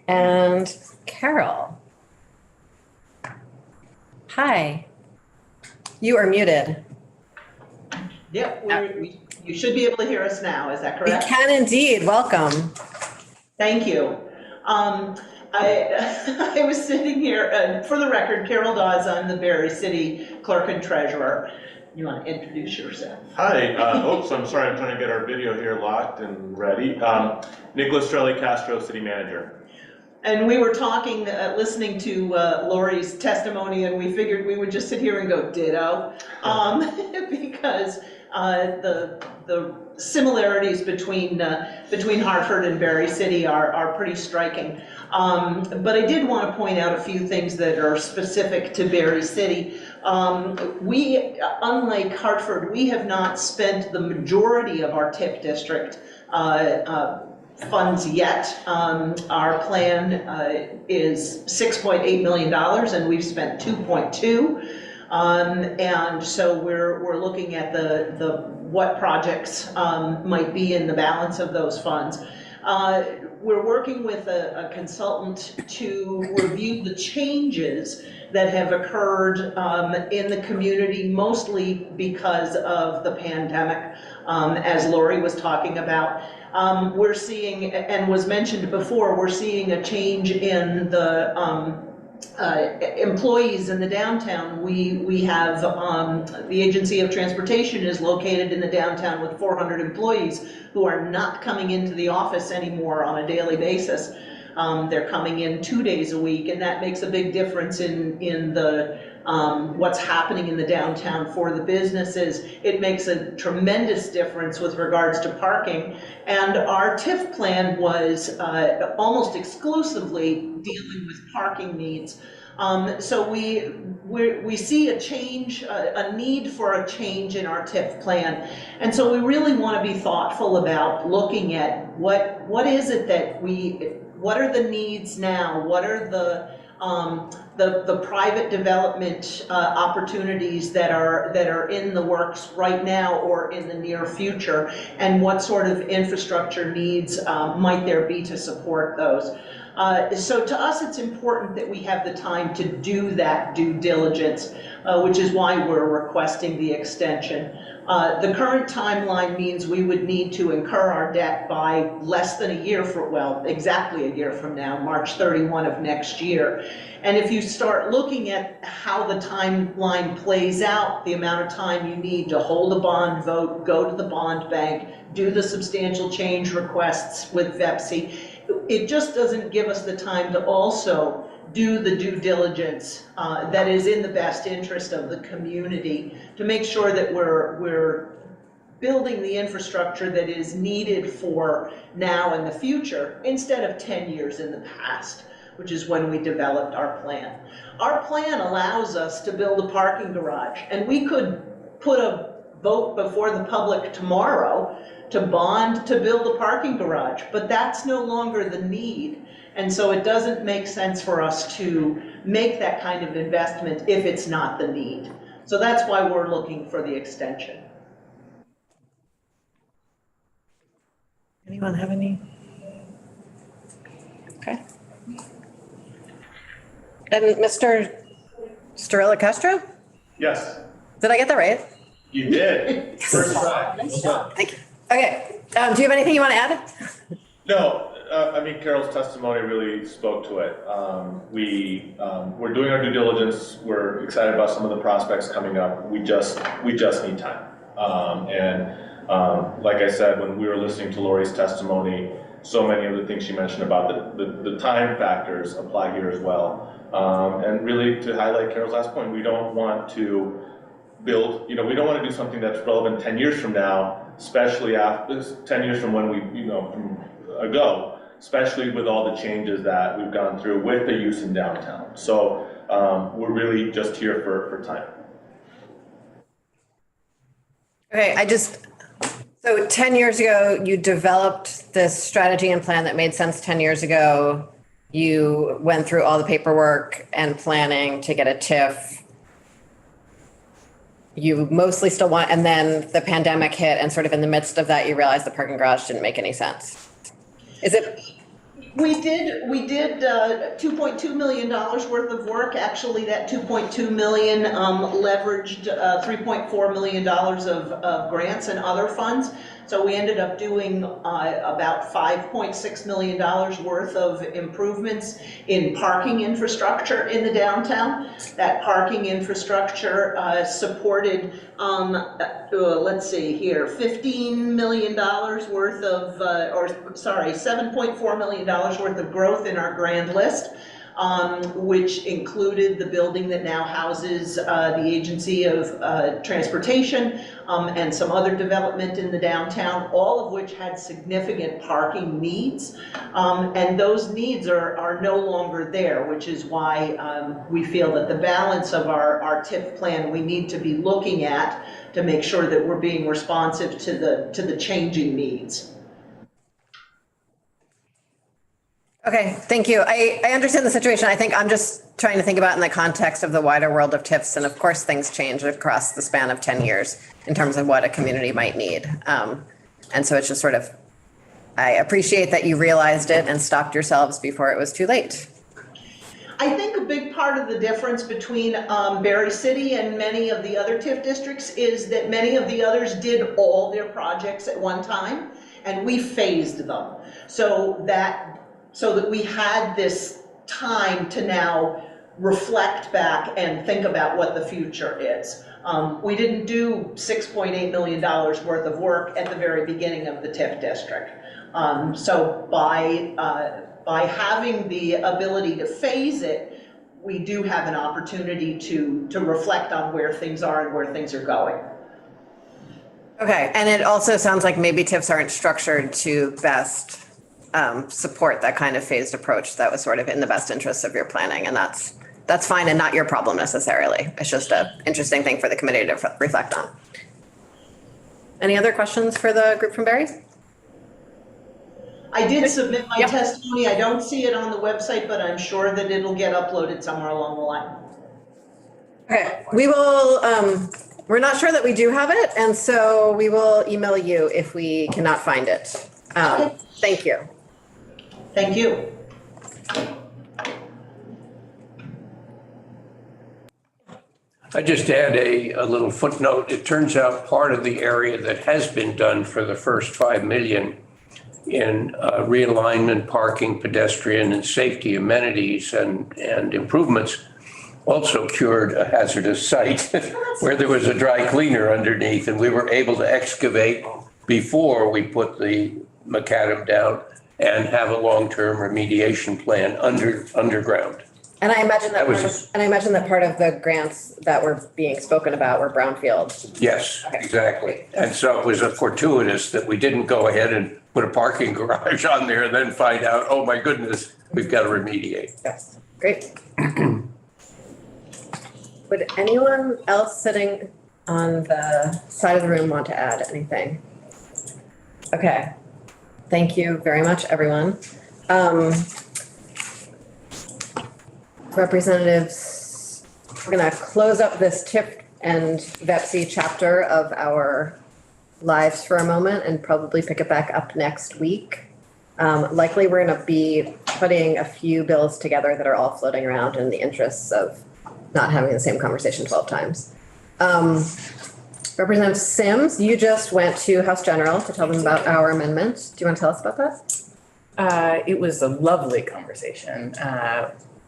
And Carol. Hi. You are muted. Yep, you should be able to hear us now, is that correct? We can indeed, welcome. Thank you. I was sitting here, for the record, Carol Dawes, I'm the Berry City Clerk and Treasurer. You want to introduce yourself? Hi, oops, I'm sorry, I'm trying to get our video here locked and ready. Nicholas Strelli Castro, City Manager. And we were talking, listening to Lori's testimony, and we figured we would just sit here and go ditto, because the similarities between Hartford and Berry City are pretty striking. But I did want to point out a few things that are specific to Berry City. We, unlike Hartford, we have not spent the majority of our TIF district funds yet. Our plan is $6.8 million, and we've spent 2.2. And so we're looking at what projects might be in the balance of those funds. We're working with a consultant to review the changes that have occurred in the community, mostly because of the pandemic, as Lori was talking about. We're seeing, and was mentioned before, we're seeing a change in the employees in the downtown. We have, the Agency of Transportation is located in the downtown with 400 employees who are not coming into the office anymore on a daily basis. They're coming in 2 days a week, and that makes a big difference in the what's happening in the downtown for the businesses. It makes a tremendous difference with regards to parking. And our TIF plan was almost exclusively dealing with parking needs. So we see a change, a need for a change in our TIF plan. And so we really want to be thoughtful about looking at what is it that what are the needs now? What are the private development opportunities that are in the works right now or in the near future, and what sort of infrastructure needs might there be to support those? So to us, it's important that we have the time to do that due diligence, which is why we're requesting the extension. The current timeline means we would need to incur our debt by less than a year exactly a year from now, March 31 of next year. And if you start looking at how the timeline plays out, the amount of time you need to hold a bond vote, go to the bond bank, do the substantial change requests with VEPC, it just doesn't give us the time to also do the due diligence that is in the best interest of the community to make sure that we're building the infrastructure that is needed for now and the future instead of 10 years in the past, which is when we developed our plan. Our plan allows us to build a parking garage, and we could put a vote before the public tomorrow to bond to build a parking garage, but that's no longer the need. And so it doesn't make sense for us to make that kind of investment if it's not the need. So that's why we're looking for the extension. Anyone have any? Okay. And Mr. Starella Castro? Yes, Did I get that right? you did. First try. Well done. Thank you. Okay, do you have anything you want to add? No, I mean, Carol's testimony really spoke to it. We're doing our due diligence. We're excited about some of the prospects coming up. We just need time. Like I said, when we were listening to Lori's testimony, so many of the things she mentioned about the time factors apply here as well. And really to highlight Carol's last point, we don't want to build, we don't want to do something that's relevant 10 years from now, especially after 10 years from when we, from ago, especially with all the changes that we've gone through with the use in downtown. So we're really just here for time. Okay, so 10 years ago, you developed this strategy and plan that made sense 10 years ago. You went through all the paperwork and planning to get a TIF. You mostly still want, and then the pandemic hit, and sort of in the midst of that, you realized the parking garage didn't make any sense. Is it? We did $2.2 million worth of work. Actually, that 2.2 million leveraged $3.4 million of grants and other funds. So we ended up doing about $5.6 million worth of improvements in parking infrastructure in the downtown. That parking infrastructure supported, let's see here, $15 million worth of, $7.4 million worth of growth in our grand list. Which included the building that now houses the Agency of Transportation and some other development in the downtown, all of which had significant parking needs. And those needs are no longer there, which is why we feel that the balance of our TIF plan we need to be looking at to make sure that we're being responsive to the changing needs. Okay, thank you. I understand the situation. I think I'm just trying to think about in the context of the wider world of TIFs. And of course, things change across the span of 10 years in terms of what a community might need. And so it's just sort of, I appreciate that you realized it and stopped yourselves before it was too late. I think a big part of the difference between Berry City and many of the other TIF districts is that many of the others did all their projects at one time, and we phased them. So that we had this time to now reflect back and think about what the future is. We didn't do $6.8 million worth of work at the very beginning of the TIF district. So by having the ability to phase it, we do have an opportunity to reflect on where things are and where things are going. Okay, and it also sounds like maybe TIFs aren't structured to best support that kind of phased approach that was sort of in the best interests of your planning, and that's fine and not your problem necessarily. It's just an interesting thing for the committee to reflect on. Any other questions for the group from Barry? I did submit my testimony. I don't see it on the website, but I'm sure that it'll get uploaded somewhere along the line. Okay, we will, we're not sure that we do have it, and so we will email you if we cannot find it. Thank you. Thank you. I just add a little footnote. It turns out part of the area that has been done for the first 5 million in realignment, parking, pedestrian and safety amenities and improvements also cured a hazardous site where there was a dry cleaner underneath, and we were able to excavate before we put the macadam down and have a long-term remediation plan underground. And I imagine that part of the grants that were being spoken about were brownfield. Yes, exactly. And so it was fortuitous that we didn't go ahead and put a parking garage on there and then find out, oh my goodness, we've got to remediate. Yes, great. Would anyone else sitting on the side of the room want to add anything? Okay. Thank you very much, everyone. Representatives, we're gonna close up this TIF and VEPC chapter of our lives for a moment and probably pick it back up next week. Likely, we're gonna be putting a few bills together that are all floating around in the interests of not having the same conversation 12 times. Representative Sims, you just went to House General to tell them about our amendment. Do you want to tell us about that? It was a lovely conversation.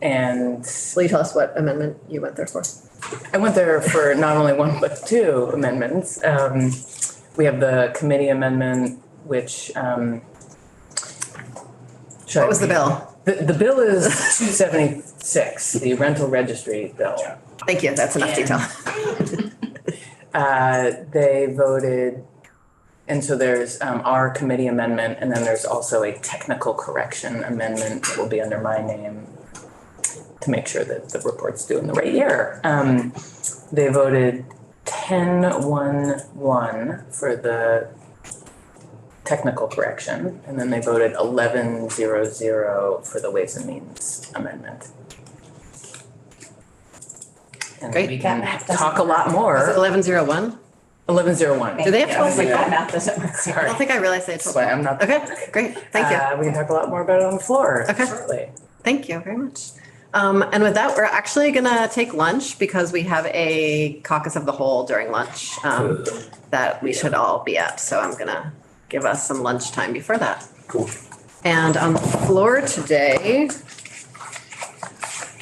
And will you tell us what amendment you went there for? I went there for not only one, but two amendments. We have the committee amendment, which, what was the bill? The bill is 276, the rental registry bill. Thank you, that's enough detail. They voted, and so there's our committee amendment, and then there's also a technical correction amendment that will be under my name to make sure that the report's due in the right year. They voted 10-1-1 for the technical correction, and then they voted 11-0-0 for the Ways and Means amendment. And Great. we can talk a lot more. Is it 11-0-1? 11-0-1. Do they have Yeah, I was like, 12? that math doesn't work. I Sorry. don't think I realized they had 12. But I'm not. Okay, great, thank you. We can talk a lot more about it on the floor shortly. Thank you very much. And with that, we're actually gonna take lunch because we have a caucus of the whole during lunch that we should all be at. So I'm gonna give us some lunch time before that. Cool. And on the floor today,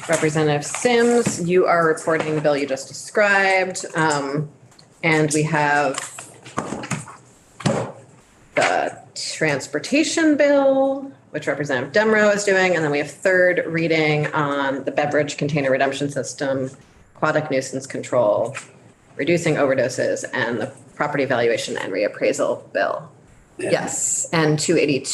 Representative Sims, you are reporting the bill you just described. And we have the transportation bill, which Representative Demrow is doing, and then we have third reading on the beverage container redemption system, aquatic nuisance control, reducing overdoses, and the property valuation and reappraisal bill. Yes, and 282